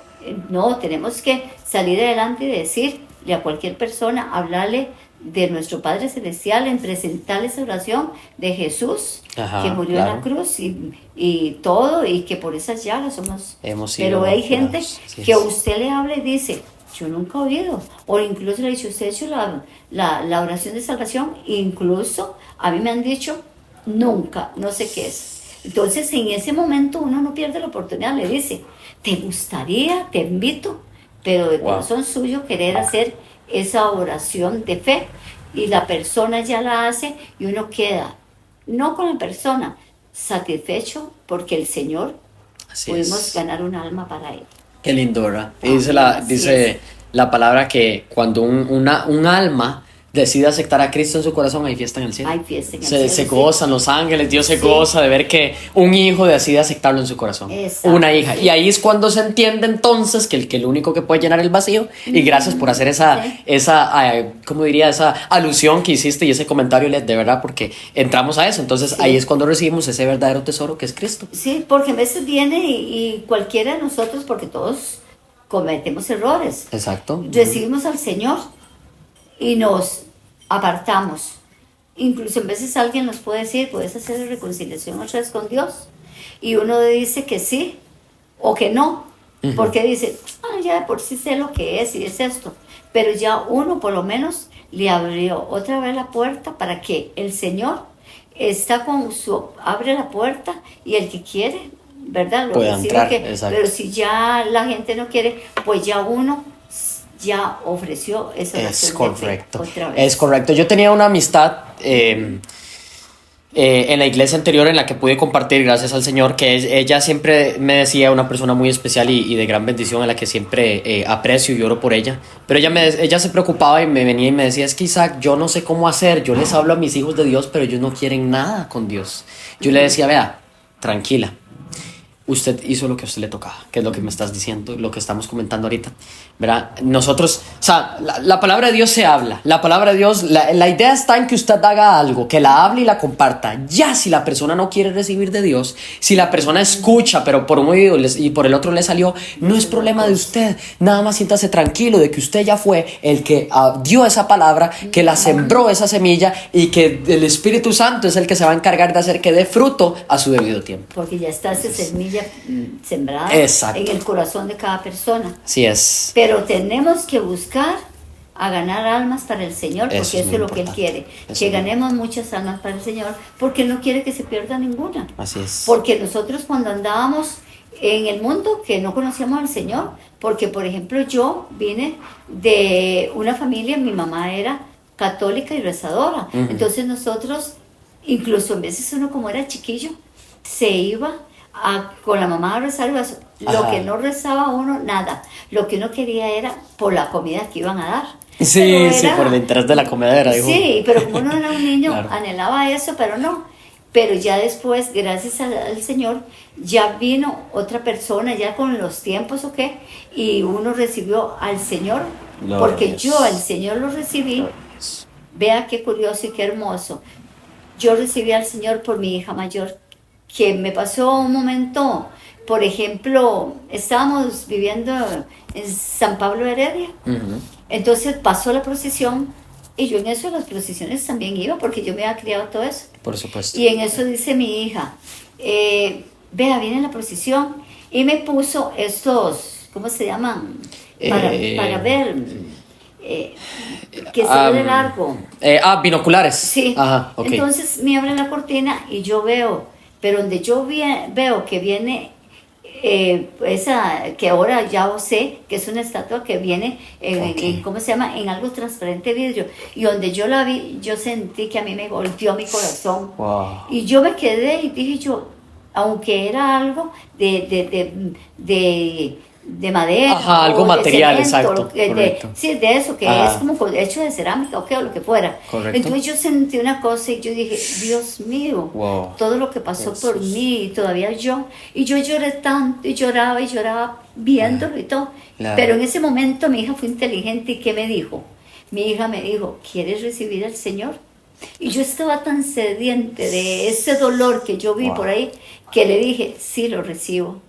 No, tenemos que salir adelante y decirle a cualquier persona, hablarle de nuestro Padre Celestial, en presentarle esa oración de Jesús, que murió en la cruz y todo, y que por esas llagas hemos sido. Pero hay gente que a usted le habla y dice, yo nunca he oído, o incluso le he dicho, usted ha hecho la oración de salvación, incluso a mí me han dicho, nunca, no sé qué es. Entonces en ese momento uno no pierde la oportunidad, le dice, te gustaría, te invito, pero de corazón suyo querer hacer esa oración de fe, y la persona ya la hace y uno queda, no con la persona, satisfecho porque el Señor pudimos ganar un alma para Él. Qué lindo, ¿verdad? Y dice la palabra que cuando un alma decide aceptar a Cristo en su corazón, hay fiesta en el cielo. Hay fiesta en el cielo. Se gozan los ángeles, Dios se goza de ver que un hijo decide aceptarlo en su corazón. Exacto. Una hija. Y ahí es cuando se entiende entonces que el único que puede llenar el vacío, y gracias por hacer esa ¿cómo diría? Esa alusión que hiciste y ese comentario, de verdad, porque entramos a eso. Entonces ahí es cuando recibimos ese verdadero tesoro que es Cristo. Sí, porque a veces viene y cualquiera de nosotros, porque todos cometemos errores. Exacto. Recibimos al Señor y nos apartamos. Incluso a veces alguien nos puede decir, puedes hacer la reconciliación otra vez con Dios, y uno dice que sí o que no, porque dice, ya de por sí sé lo que es y es esto, pero ya uno por lo menos le abrió otra vez la puerta para que el Señor está abre la puerta, y el que quiere, ¿verdad? Lo puede entrar, pero si ya la gente no quiere, pues ya uno ya ofreció esa oración de fe otra vez. Es correcto. Yo tenía una amistad en la iglesia anterior en la que pude compartir, gracias al Señor, que ella siempre me decía, una persona muy especial y de gran bendición, a la que siempre aprecio y oro por ella, pero ella se preocupaba y me venía y me decía, es que Isaac, yo no sé cómo hacer, yo les hablo a mis hijos de Dios, pero ellos no quieren nada con Dios. Yo le decía, vea, tranquila, usted hizo lo que a usted le tocaba, que es lo que me estás diciendo, lo que estamos comentando ahorita, ¿verdad? Nosotros, o sea, la palabra de Dios se habla, la palabra de Dios, la idea está en que usted haga algo, que la hable y la comparta. Ya si la persona no quiere recibir de Dios, si la persona escucha, pero por un oído y por el otro le salió, no es problema de usted, nada más siéntase tranquilo de que usted ya fue el que dio esa palabra, que la sembró esa semilla y que el Espíritu Santo es el que se va a encargar de hacer que dé fruto a su debido tiempo. Porque ya está esa semilla sembrada Exacto. en el corazón de cada persona. Así es. Pero tenemos que buscar a ganar almas para el Señor, porque Eso es eso muy es lo que Él importante. quiere, Eso que es muy ganemos muchas almas para el Señor, porque Él no quiere que se pierda ninguna. Así es. Porque nosotros cuando andábamos en el mundo que no conocíamos al Señor, porque por ejemplo yo vine de una familia, mi mamá era católica y rezadora, entonces nosotros, incluso en veces uno como era chiquillo, se iba con la mamá a rezar, lo que no rezaba uno, nada, lo que uno quería era por la comida que iban a dar. Sí, sí, por el interés de la comedera. Dijo. Sí, pero como uno era un niño, Claro. anhelaba eso, pero no. Pero ya después, gracias al Señor, ya vino otra persona, ya con los tiempos, ¿ok? Y uno recibió al Señor, porque yo al Señor lo recibí. Vea qué curioso y qué hermoso. Yo recibí al Señor por mi hija mayor, que me pasó un momento, por ejemplo, estábamos viviendo en San Pablo Heredia, entonces pasó la procesión y yo en eso de las procesiones también iba porque yo me había criado todo eso. Por supuesto. Y en eso dice mi hija, vea, viene la procesión y me puso estos, ¿cómo se llaman? Para ver, que se ve de largo. Binoculares. Sí, Ajá, ok. entonces me abre la cortina y yo veo, pero donde yo veo que viene esa, que ahora ya sé que es una estatua que viene en, ¿cómo se llama? En algo transparente vidrio. Y donde yo la vi, yo sentí que a mí me golpeó mi corazón. Wow. Y yo me quedé y dije yo, aunque era algo de madera. Ajá, algo o de material, cemento, exacto, correcto. sí, de eso, que Ajá. es como hecho de cerámica o lo que fuera. Correcto. Entonces yo sentí una cosa y yo dije, Dios mío, Wow. todo lo que pasó Jesús. por mí y todavía yo. Y yo lloré tanto y lloraba viéndolo y todo. Claro. Pero en ese momento mi hija fue inteligente y ¿qué me dijo? Mi hija me dijo, ¿quieres recibir al Señor? Y yo estaba tan sediente de ese dolor que yo vi por ahí, que le dije, sí, lo recibo.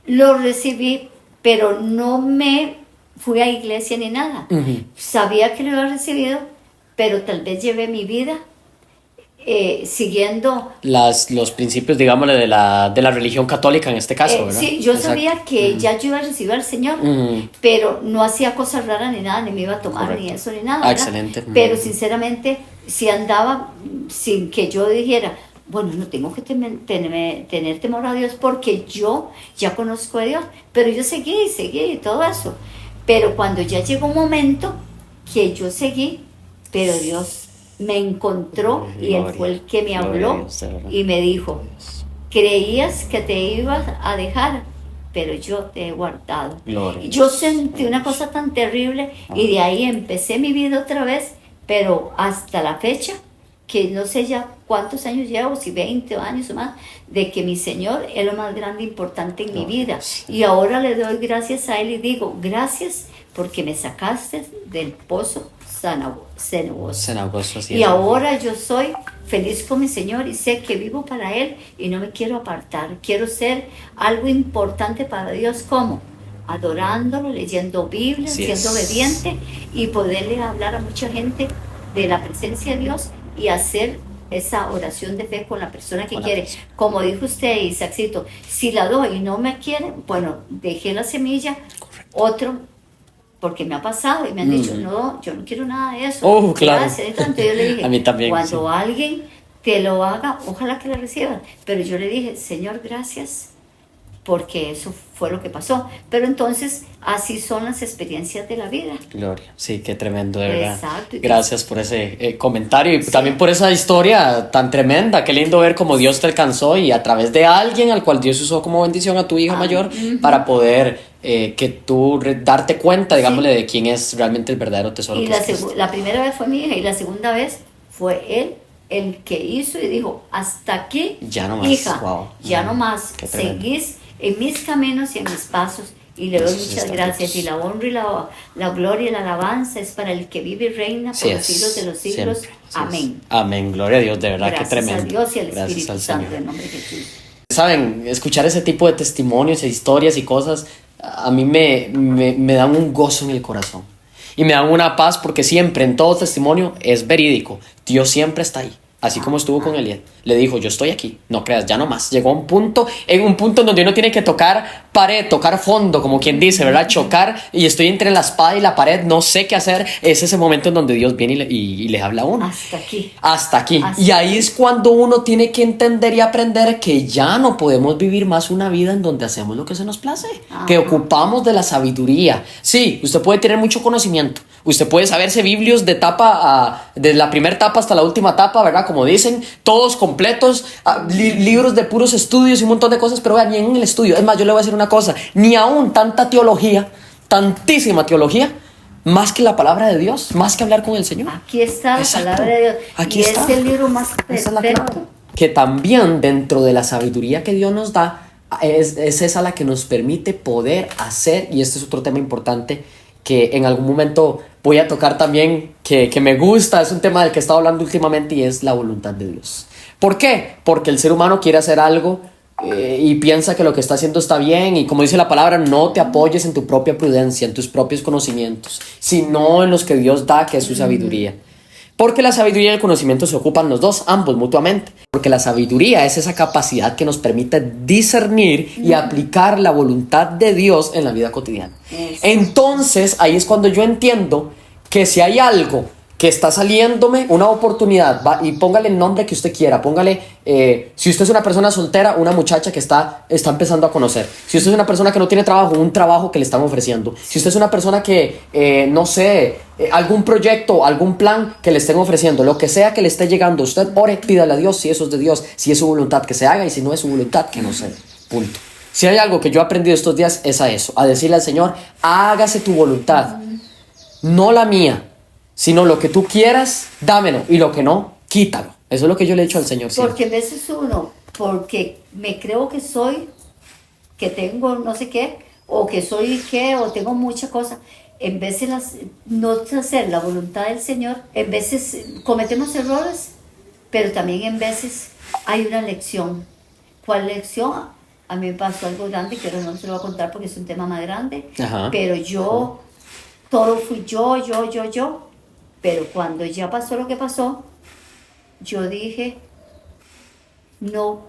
Lo recibí, pero no me fui a iglesia ni nada. Sabía que lo había recibido, pero tal vez llevé mi vida siguiendo... Los principios, digámosle, de la religión católica en este caso, ¿verdad? Sí, yo Exacto. sabía que ya yo iba a recibir al Señor, pero no hacía cosas raras ni nada, ni me iba a tomar Correcto. ni eso ni nada. ¿verdad? Excelente. Pero sinceramente, si andaba sin que yo dijera, bueno, no tengo que tener temor a Dios porque yo ya conozco a Dios, pero yo seguí y todo eso. Pero cuando ya llegó un momento que yo seguí, pero Dios me encontró y Él fue el que me habló y me dijo, creías que te ibas a dejar, pero yo te he guardado. Gloria. Yo sentí una cosa tan terrible y de ahí empecé mi vida otra vez, pero hasta la fecha, que no sé ya cuántos años llevo, si 20 años o más, de que mi Señor es lo más grande e importante en mi vida. Y ahora le doy gracias a Él y digo, gracias porque me sacaste del pozo cenagoso. Y ahora yo soy feliz con mi Señor y sé que vivo para Él y no me quiero apartar. Quiero ser algo importante para Dios, como adorándolo, leyendo Biblia, siendo obediente y poderle hablar a mucha gente de la presencia de Dios y hacer esa oración de fe con la persona que quiere. Como dijo usted, Isaacito, si la doy y no me quiere, bueno, dejé la semilla, otro, porque me ha pasado y me han dicho, no, yo no quiero nada de eso. Oh, claro. Gracias, entonces yo le dije, a mí también, cuando alguien te lo haga, ojalá que lo reciba. Pero yo le dije, Señor, gracias, porque eso fue lo que pasó. Pero entonces, así son las experiencias de la vida. Gloria, sí, qué tremendo, de verdad. Exacto. Gracias por ese comentario y también por esa historia tan tremenda. Qué lindo ver cómo Dios te alcanzó y a través de alguien al cual Dios usó como bendición a tu hija mayor para poder que tú darte cuenta, digámosle, de quién es realmente el verdadero tesoro. Y que es Cristo. la primera vez fue mi hija y la segunda vez fue él el que hizo y dijo, hasta aquí, Ya no más, hija, wow. ya no más, Qué tremendo. seguís en mis caminos y en mis pasos, y le doy Eso sí muchas está gracias, bien. y la honra y la gloria y la alabanza es para el que vive y reina por Sí los es, siglos de los siglos. siempre, así es. Amén. Amén, gloria a Dios, de verdad, Gracias qué tremendo. a Dios y al Gracias Espíritu al Santo, Señor. en nombre de Jesús. Saben, escuchar ese tipo de testimonios e historias y cosas a mí me dan un gozo en el corazón y me dan una paz porque siempre en todo testimonio es verídico. Dios siempre está ahí, así como estuvo con Eliad. Le dijo, yo estoy aquí, no creas, ya no más. Llegó a un punto en donde uno tiene que tocar pared, tocar fondo, como quien dice, ¿verdad? Chocar, y estoy entre la espada y la pared, no sé qué hacer. Es ese momento en donde Dios viene y le habla a uno. Hasta aquí. Hasta aquí. Hasta Y ahí es cuando uno tiene que entender y aprender que ya no podemos vivir más una vida en donde hacemos lo que se nos place, que ocupamos de la sabiduría. Sí, usted puede tener mucho conocimiento, usted puede saberse Biblios de de la primera tapa hasta la última tapa, ¿verdad? Como dicen, todos completos, libros de puros estudios y un montón de cosas, pero vean, ni en el estudio. Es más, yo le voy a decir una cosa, ni aún tanta teología, tantísima teología, más que la palabra de Dios, más que hablar con el Señor. Aquí está la Exacto. palabra de Dios. Aquí y está. es el libro más Esa es la perfecto. clave. Que también dentro de la sabiduría que Dios nos da, es esa la que nos permite poder hacer, y este es otro tema importante que en algún momento voy a tocar también, que me gusta, es un tema del que he estado hablando últimamente, y es la voluntad de Dios. ¿Por qué? Porque el ser humano quiere hacer algo y piensa que lo que está haciendo está bien, y como dice la palabra, no te apoyes en tu propia prudencia, en tus propios conocimientos, sino en los que Dios da, que es su sabiduría. Porque la sabiduría y el conocimiento se ocupan los dos, ambos mutuamente. Porque la sabiduría es esa capacidad que nos permite discernir y aplicar la voluntad de Dios en la vida cotidiana. Entonces, ahí es cuando yo entiendo que si hay algo que está saliéndome, una oportunidad, va, y póngale el nombre que usted quiera, póngale, si usted es una persona soltera, una muchacha que está empezando a conocer. Si usted es una persona que no tiene trabajo, un trabajo que le están ofreciendo. Si usted es una persona que, no sé, algún proyecto, algún plan que le estén ofreciendo, lo que sea que le esté llegando, usted ore, pídale a Dios si eso es de Dios, si es su voluntad que se haga, y si no es su voluntad que no se haga. Punto. Si hay algo que yo he aprendido estos días es a eso, a decirle al Señor, hágase tu voluntad, no la mía, sino lo que tú quieras, dámelo, y lo que no, quítalo. Eso es lo que yo le he dicho al Señor siempre. Porque a veces uno, porque me creo que soy, que tengo no sé qué, o que soy qué, o tengo mucha cosa, en vez de no hacer la voluntad del Señor, en veces cometemos errores, pero también en veces hay una lección. ¿Cuál lección? A mí me pasó algo grande, que ahora no se lo voy a contar porque es un tema más grande, Ajá. pero todo fui yo. Pero cuando ya pasó lo que pasó, yo dije, no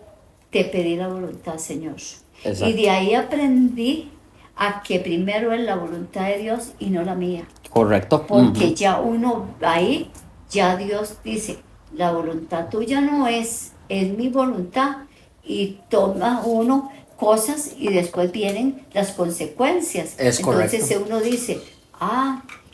te pedí la voluntad, Señor. Exacto. Y de ahí aprendí a que primero es la voluntad de Dios y no la mía. Correcto. Porque ya uno ahí, ya Dios dice, la voluntad tuya no es mi voluntad. Y toma uno cosas y después vienen las consecuencias. Es correcto. Entonces uno dice,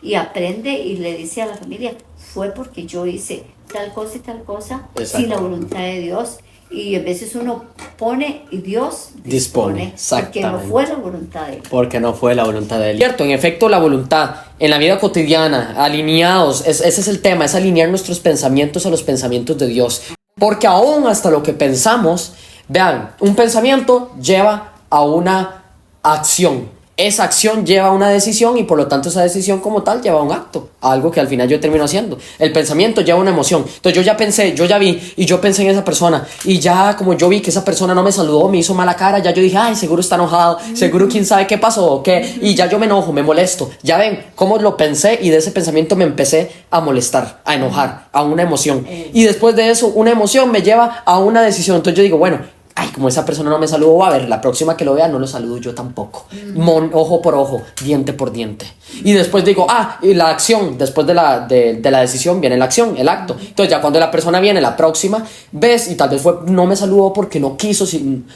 y aprende y le dice a la familia, fue porque yo hice tal cosa y tal cosa, Exacto. sin la voluntad de Dios. Y a veces uno pone y Dios Dispone, porque no exactamente. fue la voluntad de Él. Porque no fue la voluntad de Él. Cierto, en efecto, la voluntad en la vida cotidiana, alineados, ese es el tema, es alinear nuestros pensamientos a los pensamientos de Dios. Porque aún hasta lo que pensamos, vean, un pensamiento lleva a una acción. Esa acción lleva a una decisión y por lo tanto esa decisión como tal lleva a un acto, a algo que al final yo termino haciendo. El pensamiento lleva una emoción. Entonces yo ya pensé, yo ya vi y yo pensé en esa persona, y ya como yo vi que esa persona no me saludó, me hizo mala cara, ya yo dije, ay, seguro está enojado, seguro quién sabe qué pasó o qué, y ya yo me enojo, me molesto. Ya ven cómo lo pensé, y de ese pensamiento me empecé a molestar, a enojar, a una emoción. Y después de eso una emoción me lleva a una decisión. Entonces yo digo, bueno, ay, como esa persona no me saludó, a ver, la próxima que lo vea no lo saludo yo tampoco. Ojo por ojo, diente por diente. Y después digo, y la acción, después de la decisión viene la acción, el acto. Entonces ya cuando la persona viene, la próxima, ves, y tal vez no me saludó porque no quiso,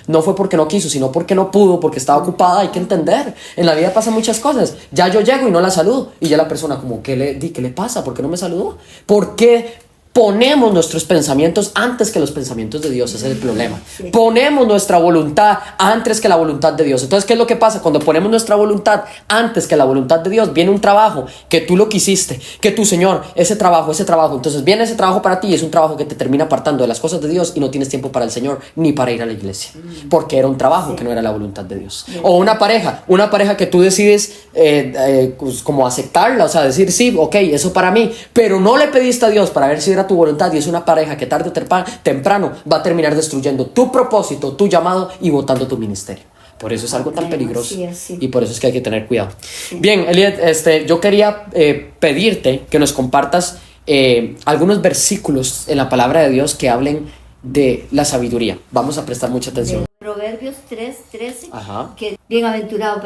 no fue porque no quiso, sino porque no pudo, porque estaba ocupada. Hay que entender, en la vida pasan muchas cosas. Ya yo llego y no la saludo, y ya la persona como, ¿qué le pasa? ¿Por qué no me saludó? ¿Por qué ponemos nuestros pensamientos antes que los pensamientos de Dios? Ese es el problema. Sí. Ponemos nuestra voluntad antes que la voluntad de Dios. Entonces, ¿qué es lo que pasa? Cuando ponemos nuestra voluntad antes que la voluntad de Dios, viene un trabajo que tú lo quisiste, que tu Señor, ese trabajo. Entonces viene ese trabajo para ti y es un trabajo que te termina apartando de las cosas de Dios y no tienes tiempo para el Señor ni para ir a la iglesia. Porque era un trabajo que no era la voluntad de Dios. O una pareja que tú decides pues, como aceptarla, o sea, decir, sí, ok, eso para mí, pero no le pediste a Dios para ver si era tu voluntad, y es una pareja que tarde o temprano va a terminar destruyendo tu propósito, tu llamado y botando tu ministerio. Por eso es algo tan peligroso, sí. y por eso es que hay que tener cuidado. Sí. Bien, Eliet, yo quería pedirte que nos compartas algunos versículos en la palabra de Dios que hablen de la sabiduría. Vamos a prestar mucha atención. Proverbios 3:13, que bienaventurado,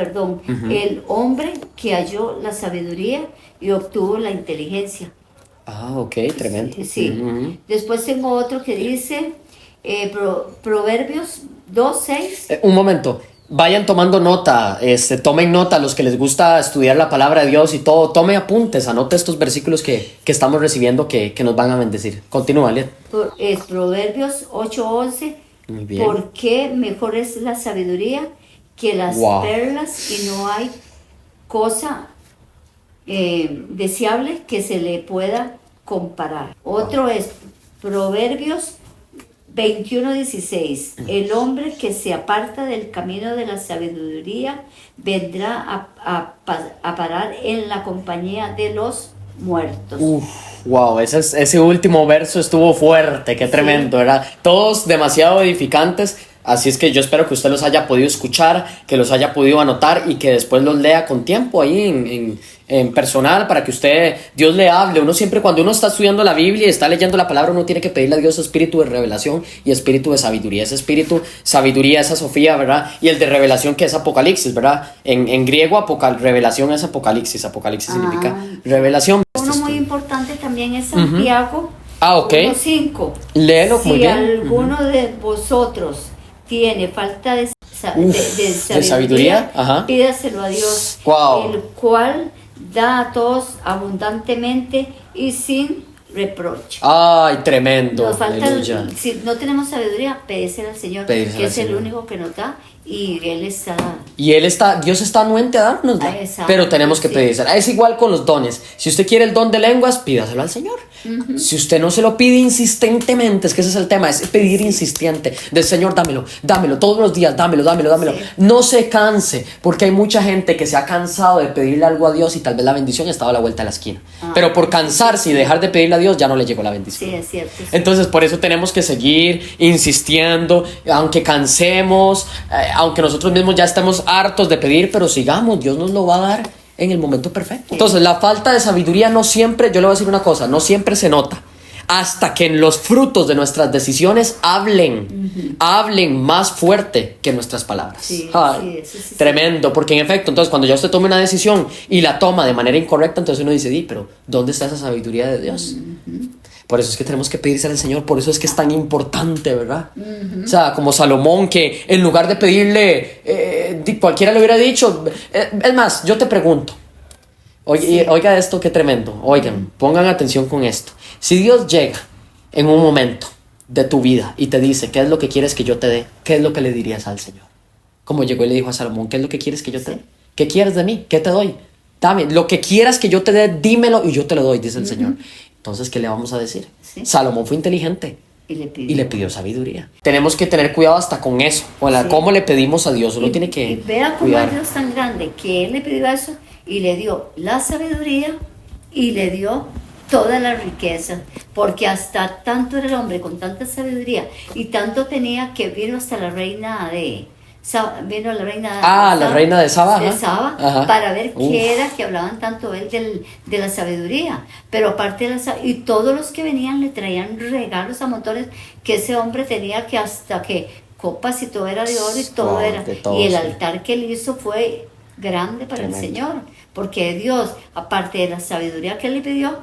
el hombre que halló la sabiduría y obtuvo la inteligencia. Ok, tremendo. Sí. Después tengo otro que dice Proverbios 2:6. Un momento, vayan tomando nota, tomen nota los que les gusta estudiar la palabra de Dios y todo, tome apuntes, anote estos versículos que estamos recibiendo que nos van a bendecir. Continúa, Liet. Es Proverbios 8:11. Muy bien. Porque mejor es la sabiduría que las perlas, y no hay cosa deseable que se le pueda comparar. Otro es Proverbios 21:16. El hombre que se aparta del camino de la sabiduría vendrá a parar en la compañía de los muertos. Wow, ese último verso estuvo fuerte, qué tremendo, ¿verdad? Todos demasiado edificantes. Así es que yo espero que usted los haya podido escuchar, que los haya podido anotar y que después los lea con tiempo ahí en personal para que Dios le hable. Uno siempre, cuando uno está estudiando la Biblia y está leyendo la palabra, uno tiene que pedirle a Dios espíritu de revelación y espíritu de sabiduría. Ese espíritu, sabiduría, esa Sofía, ¿verdad? Y el de revelación, que es Apocalipsis, ¿verdad? En griego, revelación es Apocalipsis. Apocalipsis significa revelación. Uno muy importante también es Santiago 1:5. Léelo muy bien. Si alguno de vosotros tiene falta de sabiduría, pídaselo a Dios, el cual da a todos abundantemente y sin reproche. Ay, tremendo. Nos falta, si no tenemos sabiduría, pedíselo al Señor, que es el único que nos da, y Dios está anuente a darnos, pero tenemos que pedírselo. Es igual con los dones. Si usted quiere el don de lenguas, pídaselo al Señor. Si usted no se lo pide insistentemente, es que ese es el tema, es pedir insistente del Señor, dámelo todos los días, dámelo. Sí. No se canse, porque hay mucha gente que se ha cansado de pedirle algo a Dios y tal vez la bendición estaba a la vuelta de la esquina, pero por cansarse y dejar de pedirle a Dios ya no le llegó la bendición. Sí, es cierto. Sí. Entonces por eso tenemos que seguir insistiendo, aunque cansemos, aunque nosotros mismos ya estemos hartos de pedir, pero sigamos, Dios nos lo va a dar en el momento perfecto. Entonces la falta de sabiduría no siempre, yo le voy a decir una cosa, no siempre se nota, hasta que en los frutos de nuestras decisiones hablen más fuerte que nuestras palabras. Sí, tremendo, porque en efecto, entonces cuando ya usted tome una decisión y la toma de manera incorrecta, entonces uno dice, pero ¿dónde está esa sabiduría de Dios? Por eso es que tenemos que pedirse al Señor, por eso es que es tan importante, ¿verdad? O sea, como Salomón, que en lugar de pedirle, cualquiera le hubiera dicho, es más, yo te pregunto, oiga esto, qué tremendo, oigan, pongan atención con esto. Si Dios llega en un momento de tu vida y te dice, ¿qué es lo que quieres que yo te dé? ¿Qué es lo que le dirías al Señor? Como llegó y le dijo a Salomón, ¿qué es lo que quieres que yo te dé? ¿Qué quieres de mí? ¿Qué te doy? Dame, lo que quieras que yo te dé, dímelo y yo te lo doy, dice el Señor. Entonces, ¿qué le vamos a decir? Sí. Salomón fue inteligente y le pidió sabiduría. Tenemos que tener cuidado hasta con eso, cómo le pedimos a Dios. Uno tiene que vea cómo es Dios tan grande, que Él le pidió eso y le dio la sabiduría y le dio toda la riqueza, porque hasta tanto era el hombre con tanta sabiduría y tanto tenía que vino hasta la reina de la reina de Saba, para ver qué era que hablaban tanto él de la sabiduría, pero aparte de y todos los que venían le traían regalos a montones, que ese hombre tenía que hasta que copas y todo era de oro y todo Wow, era. de todo, Y el sí. altar que él hizo fue grande para Tremendo. el Señor, porque Dios, aparte de la sabiduría que él le pidió,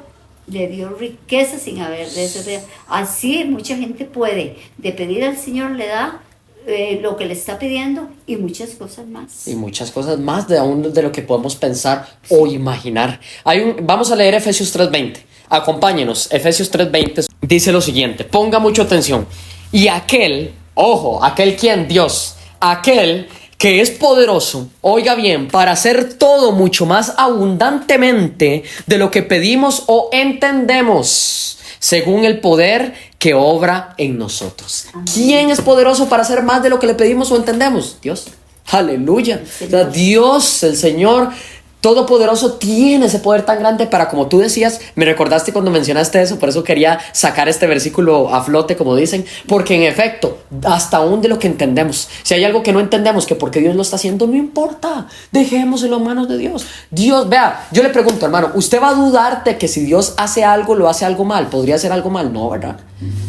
le dio riqueza sin haber de eso. Así mucha gente puede, de pedir al Señor le da lo que le está pidiendo y muchas cosas más. Y muchas cosas más de aún de lo que podemos pensar o imaginar. Vamos a leer Efesios 3:20. Acompáñenos, Efesios 3:20 dice lo siguiente, ponga mucha atención. Y aquel, ojo, aquel quien, Dios, aquel que es poderoso, oiga bien, para hacer todo mucho más abundantemente de lo que pedimos o entendemos, según el poder que obra en nosotros. Amén. ¿Quién es poderoso para hacer más de lo que le pedimos o entendemos? Dios. Aleluya. O sea, Dios, el Señor Todopoderoso, tiene ese poder tan grande para, como tú decías, me recordaste cuando mencionaste eso, por eso quería sacar este versículo a flote, como dicen, porque en efecto, hasta aún de lo que entendemos, si hay algo que no entendemos, que porque Dios lo está haciendo, no importa, dejémoslo en manos de Dios. Dios, vea, yo le pregunto, hermano, ¿usted va a dudar de que si Dios hace algo, lo hace algo mal? ¿Podría hacer algo mal? No, ¿verdad?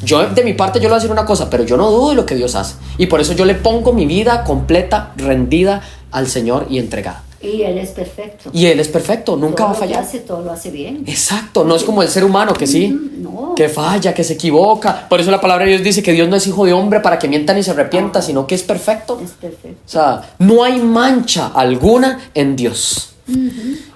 Yo, de mi parte, yo le voy a decir una cosa, pero yo no dudo de lo que Dios hace, y por eso yo le pongo mi vida completa, rendida al Señor y entregada. Y Él es perfecto. Y Él es perfecto, nunca todo va a fallar. Todo lo hace bien. Exacto, no es como el ser humano que sí, no. que falla, que se equivoca. Por eso la palabra de Dios dice que Dios no es hijo de hombre para que mienta ni se arrepienta, sino que es perfecto. Es perfecto. O sea, no hay mancha alguna en Dios.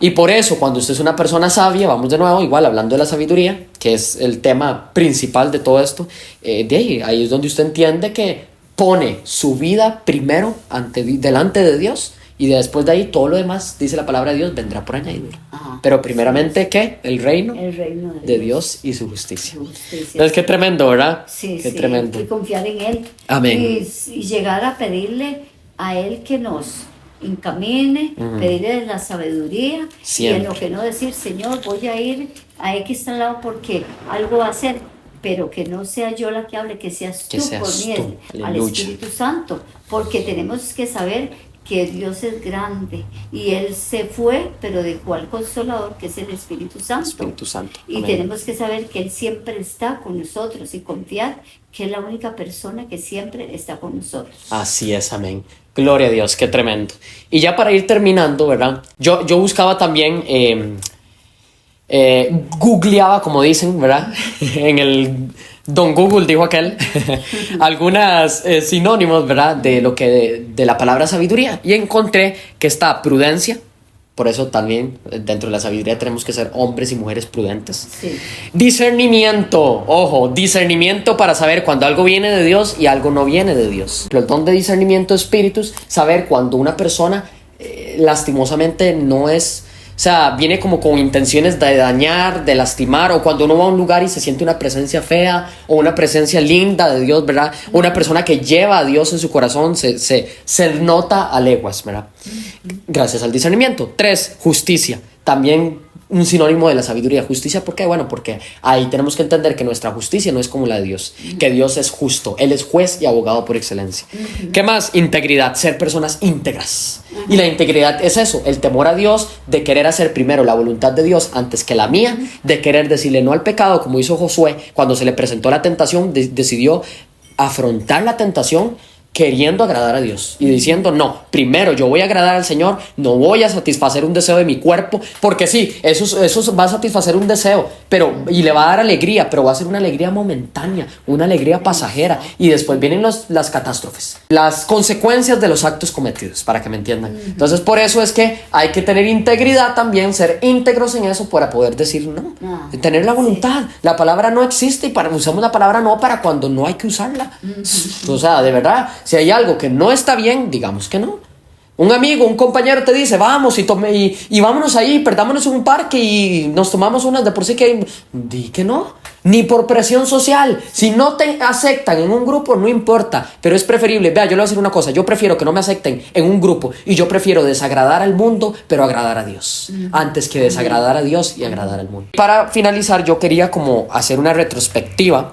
Y por eso, cuando usted es una persona sabia, vamos de nuevo, igual hablando de la sabiduría, que es el tema principal de todo esto, ahí es donde usted entiende que pone su vida primero delante de Dios. Y después de ahí, todo lo demás, dice la palabra de Dios, vendrá por añadidura. Pero primeramente, ¿qué? El reino de Dios y su justicia. Entonces, qué tremendo, ¿verdad? Sí, qué tremendo. Y confiar en Él. Amén. Y llegar a pedirle a Él que nos encamine, pedirle la sabiduría. Siempre. Y en lo que no decir, Señor, voy a ir a X tal lado porque algo va a hacer. Pero que no sea yo la que hable, que seas tú por mí, al Espíritu Santo. Porque tenemos que saber que Dios es grande y Él se fue, pero dejó al Consolador, que es el Espíritu Santo. Espíritu Santo. Y amén. tenemos que saber que Él siempre está con nosotros y confiar que es la única persona que siempre está con nosotros. Así es, amén. Gloria a Dios, qué tremendo. Y ya para ir terminando, ¿verdad? Yo buscaba también, googleaba, como dicen, ¿verdad? En el Don Google, dijo aquel, algunas sinónimos, ¿verdad? De lo que de la palabra sabiduría. Y encontré que está prudencia. Por eso también dentro de la sabiduría tenemos que ser hombres y mujeres prudentes. Sí. Discernimiento, ojo, discernimiento para saber cuando algo viene de Dios y algo no viene de Dios. El don de discernimiento de espíritus, saber cuando una persona lastimosamente no es... O sea, viene como con intenciones de dañar, de lastimar, o cuando uno va a un lugar y se siente una presencia fea o una presencia linda de Dios, ¿verdad? Una persona que lleva a Dios en su corazón se nota a leguas, ¿verdad? Gracias al discernimiento. 3, justicia. También un sinónimo de la sabiduría. Justicia, ¿por qué? Bueno, porque ahí tenemos que entender que nuestra justicia no es como la de Dios, que Dios es justo, Él es juez y abogado por excelencia. ¿Qué más? Integridad, ser personas íntegras. Y la integridad es eso, el temor a Dios, de querer hacer primero la voluntad de Dios antes que la mía, de querer decirle no al pecado, como hizo Josué cuando se le presentó la tentación, decidió afrontar la tentación queriendo agradar a Dios y diciendo no, primero yo voy a agradar al Señor, no voy a satisfacer un deseo de mi cuerpo, porque sí, eso va a satisfacer un deseo, y le va a dar alegría, pero va a ser una alegría momentánea, una alegría pasajera, y después vienen las catástrofes, las consecuencias de los actos cometidos, para que me entiendan. Entonces por eso es que hay que tener integridad también, ser íntegros en eso para poder decir no, tener la voluntad. La palabra no existe y usamos la palabra no para cuando no hay que usarla. O sea, de verdad, si hay algo que no está bien, digamos que no. Un amigo, un compañero te dice, vamos y vámonos ahí, perdámonos en un parque y nos tomamos unas de por sí que... Di que no, ni por presión social. Si no te aceptan en un grupo, no importa, pero es preferible. Vea, yo le voy a decir una cosa, yo prefiero que no me acepten en un grupo y yo prefiero desagradar al mundo, pero agradar a Dios, antes que desagradar a Dios y agradar al mundo. Para finalizar, yo quería como hacer una retrospectiva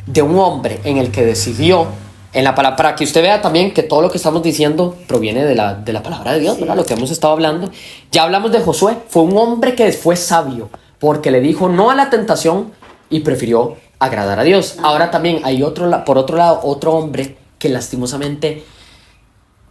de un hombre en el que decidió en la palabra, para que usted vea también que todo lo que estamos diciendo proviene de la palabra de Dios, ¿verdad? Lo que hemos estado hablando. Ya hablamos de Josué, fue un hombre que fue sabio porque le dijo no a la tentación y prefirió agradar a Dios. Ahora también hay por otro lado, otro hombre que lastimosamente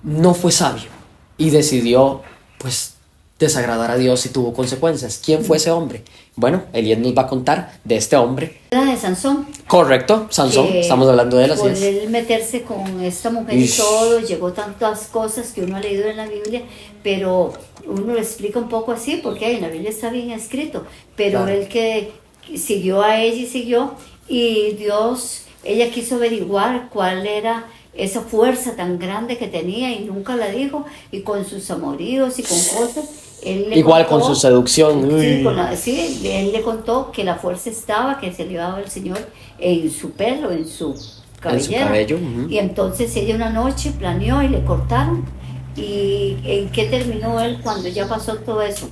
no fue sabio y decidió pues desagradar a Dios y tuvo consecuencias. ¿Quién fue ese hombre? Bueno, Elías nos va a contar de este hombre. Era de Sansón. Correcto, Sansón, estamos hablando de él, así por es. él meterse con esta mujer y todo, llegó tantas cosas que uno ha leído en la Biblia, pero uno lo explica un poco así, porque en la Biblia está bien escrito, pero Claro. él que siguió a ella y siguió, y Dios, ella quiso averiguar cuál era esa fuerza tan grande que tenía y nunca la dijo, y con sus amoríos y con cosas, él le Igual contó, con su seducción. Sí, Uy. sí, él le contó que la fuerza estaba, que se le daba el Señor en su pelo, en su cabellera. cabello, Y entonces ella una noche planeó y le cortaron. ¿Y en qué terminó él cuando ya pasó todo eso?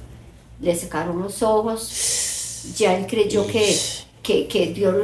Le secaron los ojos, ya él creyó que Dios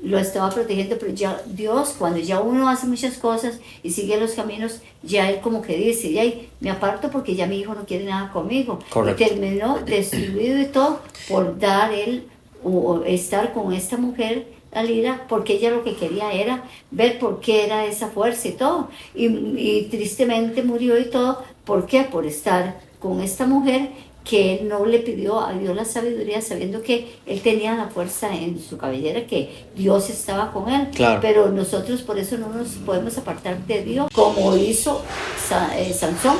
lo estaba protegiendo, pero ya Dios, cuando ya uno hace muchas cosas y sigue los caminos, ya él como que dice, ya me aparto porque ya mi hijo no quiere nada conmigo. Correcto. Y terminó destruido y todo por dar él o estar con esta mujer, Dalila, porque ella lo que quería era ver por qué era esa fuerza y todo. Y tristemente murió y todo. ¿Por qué? Por estar con esta mujer que él no le pidió a Dios la sabiduría, sabiendo que él tenía la fuerza en su cabellera, que Dios estaba con él. Claro. Pero nosotros por eso no nos podemos apartar de Dios, como hizo Sansón.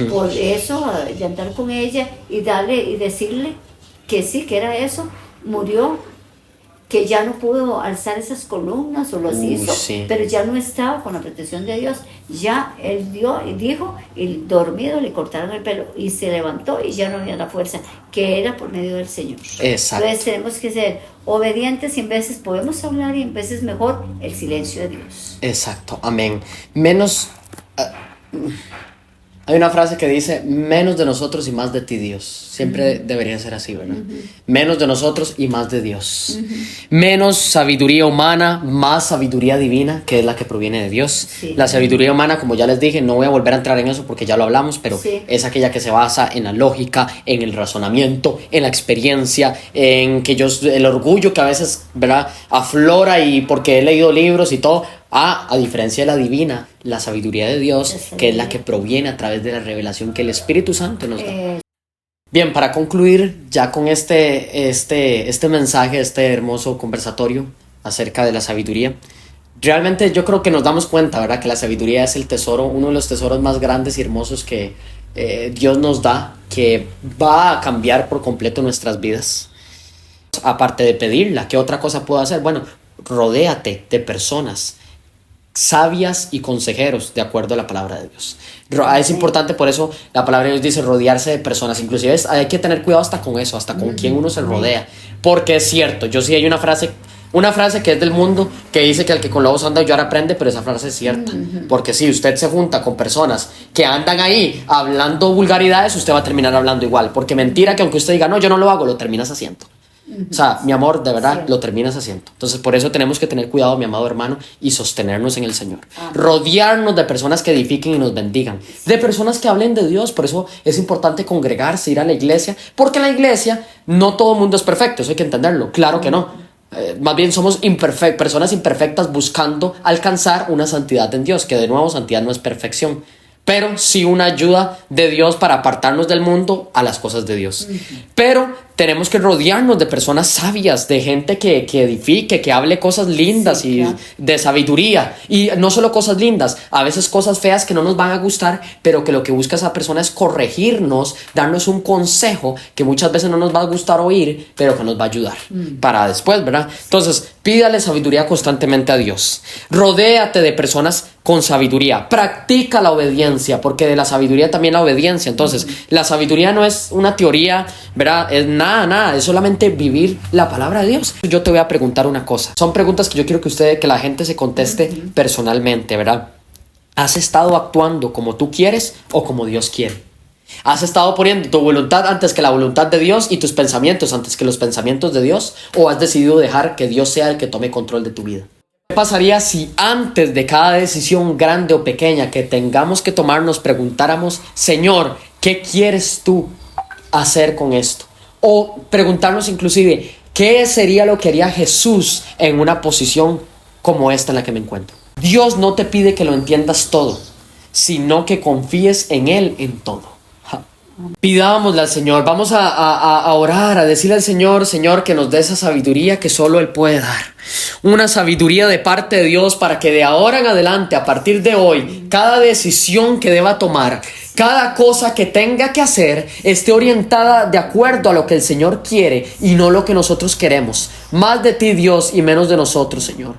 Por eso, de andar con ella y darle y decirle que sí, que era eso, murió, que ya no pudo alzar esas columnas o los hizo, sí. pero ya no estaba con la protección de Dios. Ya él dio y dijo, y dormido le cortaron el pelo y se levantó y ya no había la fuerza, que era por medio del Señor. Exacto. Entonces tenemos que ser obedientes y en veces podemos hablar y en veces mejor el silencio de Dios. Exacto, amén. Menos... hay una frase que dice, menos de nosotros y más de ti, Dios. Siempre debería ser así, ¿verdad? Menos de nosotros y más de Dios. Menos sabiduría humana, más sabiduría divina, que es la que proviene de Dios. Sí. La sabiduría humana, como ya les dije, no voy a volver a entrar en eso porque ya lo hablamos, pero Sí. es aquella que se basa en la lógica, en el razonamiento, en la experiencia, en que el orgullo que a veces, ¿verdad?, aflora y porque he leído libros y todo. A diferencia de la divina, la sabiduría de Dios, que es la que proviene a través de la revelación que el Espíritu Santo nos da. Bien, para concluir ya con este mensaje, este hermoso conversatorio acerca de la sabiduría, realmente yo creo que nos damos cuenta, ¿verdad?, que la sabiduría es el tesoro, uno de los tesoros más grandes y hermosos que Dios nos da, que va a cambiar por completo nuestras vidas. Aparte de pedirla, ¿qué otra cosa puedo hacer? Bueno, rodéate de personas sabias y consejeros de acuerdo a la palabra de Dios. Es importante, por eso la palabra de Dios dice rodearse de personas. Inclusive hay que tener cuidado hasta con eso, hasta con quién uno se rodea, porque es cierto, yo sí hay una frase que es del mundo que dice que el que con lobos anda aullar aprende, pero esa frase es cierta, porque si usted se junta con personas que andan ahí hablando vulgaridades, usted va a terminar hablando igual, porque mentira que aunque usted diga no, yo no lo hago, lo terminas haciendo. O sea, mi amor, de verdad, Sí. lo terminas haciendo. Entonces, por eso tenemos que tener cuidado, mi amado hermano, y sostenernos en el Señor. Rodearnos de personas que edifiquen y nos bendigan. De personas que hablen de Dios. Por eso es importante congregarse, ir a la iglesia. Porque en la iglesia no todo el mundo es perfecto, eso hay que entenderlo. Claro que no. Más bien somos personas imperfectas buscando alcanzar una santidad en Dios. Que de nuevo, santidad no es perfección, pero sí una ayuda de Dios para apartarnos del mundo a las cosas de Dios. Pero tenemos que rodearnos de personas sabias, de gente que edifique, que hable cosas lindas, Sí, y claro. de sabiduría. Y no solo cosas lindas, a veces cosas feas que no nos van a gustar, pero que lo que busca esa persona es corregirnos, darnos un consejo que muchas veces no nos va a gustar oír, pero que nos va a ayudar para después, ¿verdad? Entonces, pídale sabiduría constantemente a Dios. Rodéate de personas con sabiduría. Practica la obediencia, porque de la sabiduría también la obediencia. Entonces, la sabiduría no es una teoría, ¿verdad? Es nada, es solamente vivir la palabra de Dios. Yo te voy a preguntar una cosa. Son preguntas que yo quiero que la gente se conteste personalmente, ¿verdad? ¿Has estado actuando como tú quieres o como Dios quiere? ¿Has estado poniendo tu voluntad antes que la voluntad de Dios y tus pensamientos antes que los pensamientos de Dios? ¿O has decidido dejar que Dios sea el que tome control de tu vida? ¿Qué pasaría si antes de cada decisión grande o pequeña que tengamos que tomar nos preguntáramos, Señor, ¿qué quieres tú hacer con esto? O preguntarnos inclusive, ¿qué sería lo que haría Jesús en una posición como esta en la que me encuentro? Dios no te pide que lo entiendas todo, sino que confíes en Él en todo. Pidámosle al Señor, vamos a orar, a decirle al Señor, Señor, que nos dé esa sabiduría que solo Él puede dar. Una sabiduría de parte de Dios para que de ahora en adelante, a partir de hoy, cada decisión que deba tomar, cada cosa que tenga que hacer, esté orientada de acuerdo a lo que el Señor quiere y no lo que nosotros queremos. Más de ti, Dios, y menos de nosotros, Señor.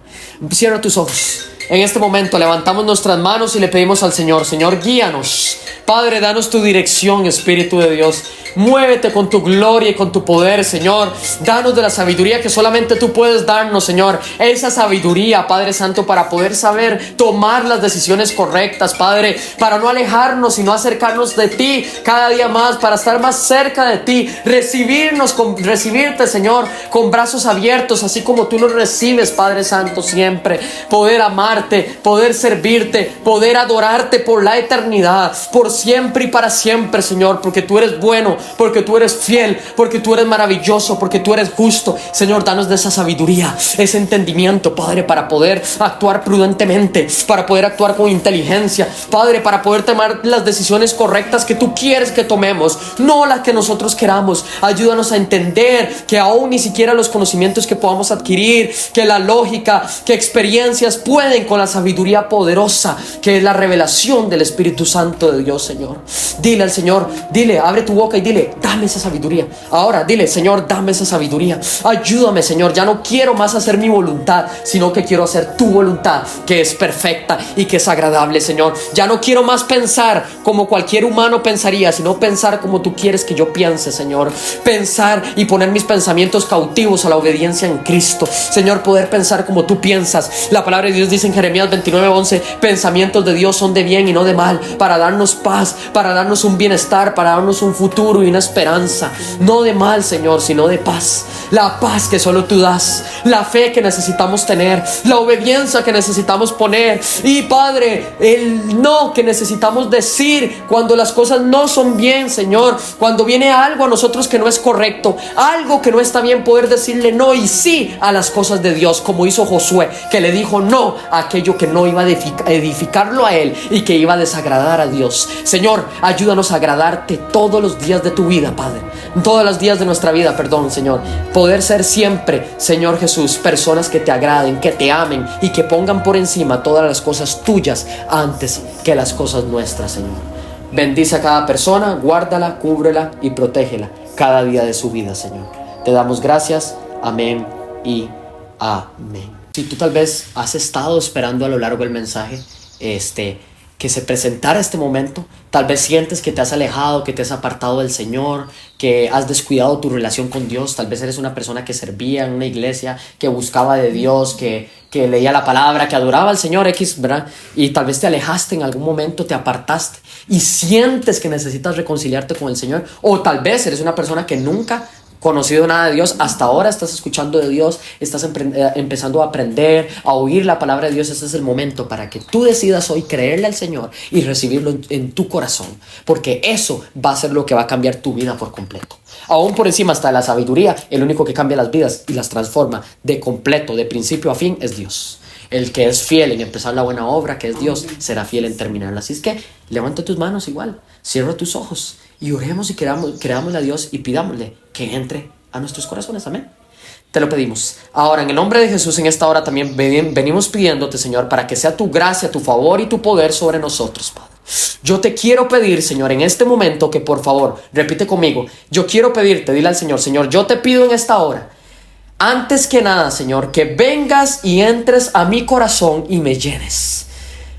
Cierra tus ojos. En este momento levantamos nuestras manos y le pedimos al Señor, Señor, guíanos. Padre, danos tu dirección, Espíritu de Dios. Muévete con tu gloria y con tu poder, Señor. Danos de la sabiduría que solamente tú puedes darnos, Señor. Esa sabiduría, Padre Santo, para poder saber tomar las decisiones correctas, Padre. Para no alejarnos, sino acercarnos de ti cada día más, para estar más cerca de ti. Recibirte, Señor, con brazos abiertos, así como tú nos recibes, Padre Santo, siempre. Poder amarte, poder servirte, poder adorarte por la eternidad, por siempre y para siempre, Señor, porque tú eres bueno, porque tú eres fiel, porque tú eres maravilloso, porque tú eres justo. Señor, danos de esa sabiduría, ese entendimiento, Padre, para poder actuar prudentemente, para poder actuar con inteligencia, Padre, para poder tomar las decisiones correctas que tú quieres que tomemos, no las que nosotros queramos. Ayúdanos a entender que aún ni siquiera los conocimientos que podamos adquirir, que la lógica, que experiencias pueden con la sabiduría poderosa que es la revelación del Espíritu Santo de Dios, Señor. Dile al Señor, dile, abre tu boca y dile, dame esa sabiduría. Ahora dile, Señor, dame esa sabiduría. Ayúdame, Señor, ya no quiero más hacer mi voluntad, sino que quiero hacer tu voluntad, que es perfecta y que es agradable, Señor. Ya no quiero más pensar como cualquier humano pensaría, sino pensar como tú quieres que yo piense, Señor. Pensar y poner mis pensamientos cautivos a la obediencia en Cristo, Señor, poder pensar como tú piensas. La palabra de Dios dice en Jeremías 29:11, pensamientos de Dios son de bien y no de mal, para darnos paz, para darnos un bienestar, para darnos un futuro y una esperanza, no de mal, Señor, sino de paz. La paz que solo tú das, la fe que necesitamos tener, la obediencia que necesitamos poner y, Padre, el no que necesitamos decir cuando las cosas no son bien, Señor. Cuando viene algo a nosotros que no es correcto, algo que no está bien, poder decirle no y sí a las cosas de Dios, como hizo Josué, que le dijo no a aquello que no iba a edificarlo a él y que iba a desagradar a Dios. Señor, ayúdanos a agradarte todos los días de tu vida, Padre, todos los días de nuestra vida, perdón, Señor. Poder ser siempre, Señor Jesús, personas que te agraden, que te amen y que pongan por encima todas las cosas tuyas antes que las cosas nuestras, Señor. Bendice a cada persona, guárdala, cúbrela y protégela cada día de su vida, Señor. Te damos gracias, amén y amén. Si tú tal vez has estado esperando a lo largo del mensaje que se presentara este momento, tal vez sientes que te has alejado, que te has apartado del Señor, que has descuidado tu relación con Dios. Tal vez eres una persona que servía en una iglesia, que buscaba de Dios, que leía la palabra, que adoraba al Señor X, ¿verdad? Y tal vez te alejaste en algún momento, te apartaste y sientes que necesitas reconciliarte con el Señor. O tal vez eres una persona que nunca conocido nada de Dios, hasta ahora estás escuchando de Dios, estás empezando a aprender, a oír la palabra de Dios. Este es el momento para que tú decidas hoy creerle al Señor y recibirlo en tu corazón, porque eso va a ser lo que va a cambiar tu vida por completo. Aún por encima hasta de la sabiduría, el único que cambia las vidas y las transforma de completo, de principio a fin, es Dios. El que es fiel en empezar la buena obra, que es Dios, será fiel en terminarla. Así es que levanta tus manos igual, cierra tus ojos y oremos y creámosle a Dios y pidámosle que entre a nuestros corazones. Amén. Te lo pedimos. Ahora, en el nombre de Jesús, en esta hora también venimos pidiéndote, Señor, para que sea tu gracia, tu favor y tu poder sobre nosotros, Padre. Yo te quiero pedir, Señor, en este momento que por favor, repite conmigo, yo quiero pedirte, dile al Señor, Señor, yo te pido en esta hora, antes que nada, Señor, que vengas y entres a mi corazón y me llenes.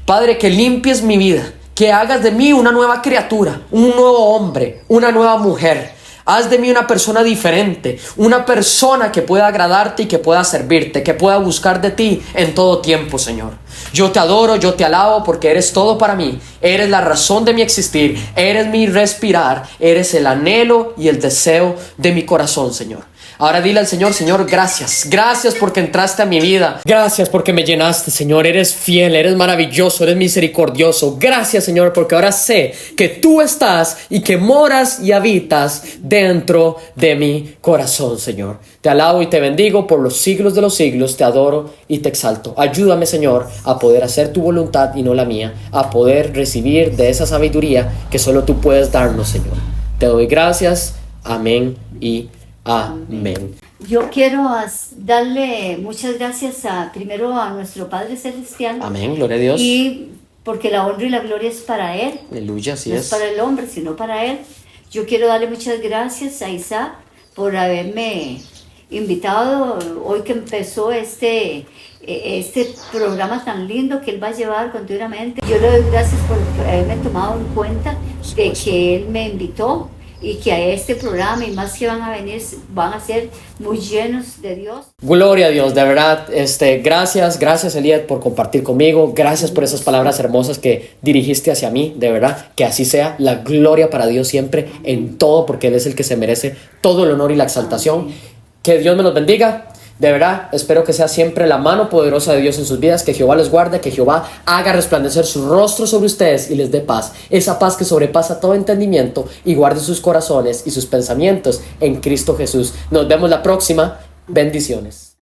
Padre, que limpies mi vida, que hagas de mí una nueva criatura, un nuevo hombre, una nueva mujer. Haz de mí una persona diferente, una persona que pueda agradarte y que pueda servirte, que pueda buscar de ti en todo tiempo, Señor. Yo te adoro, yo te alabo porque eres todo para mí. Eres la razón de mi existir, eres mi respirar, eres el anhelo y el deseo de mi corazón, Señor. Ahora dile al Señor, Señor, gracias. Gracias porque entraste a mi vida. Gracias porque me llenaste, Señor. Eres fiel, eres maravilloso, eres misericordioso. Gracias, Señor, porque ahora sé que tú estás y que moras y habitas dentro de mi corazón, Señor. Te alabo y te bendigo por los siglos de los siglos. Te adoro y te exalto. Ayúdame, Señor, a poder hacer tu voluntad y no la mía. A poder recibir de esa sabiduría que solo tú puedes darnos, Señor. Te doy gracias. Amén y amén. Yo quiero darle muchas gracias primero a nuestro Padre Celestial. Amén, gloria a Dios. Y porque la honra y la gloria es para Él. Aleluya, así no es. es para el hombre, sino para Él. Yo quiero darle muchas gracias a Isaac por haberme invitado hoy que empezó este programa tan lindo que Él va a llevar continuamente. Yo le doy gracias por haberme tomado en cuenta de que Él me invitó y que a este programa y más que van a venir van a ser muy llenos de Dios. Gloria a Dios, de verdad, gracias Elías por compartir conmigo, gracias por esas palabras hermosas que dirigiste hacia mí, de verdad, que así sea, la gloria para Dios siempre en todo, porque Él es el que se merece todo el honor y la exaltación. Que Dios me los bendiga. De verdad, espero que sea siempre la mano poderosa de Dios en sus vidas, que Jehová les guarde, que Jehová haga resplandecer su rostro sobre ustedes y les dé paz, esa paz que sobrepasa todo entendimiento, y guarde sus corazones y sus pensamientos en Cristo Jesús. Nos vemos la próxima. Bendiciones.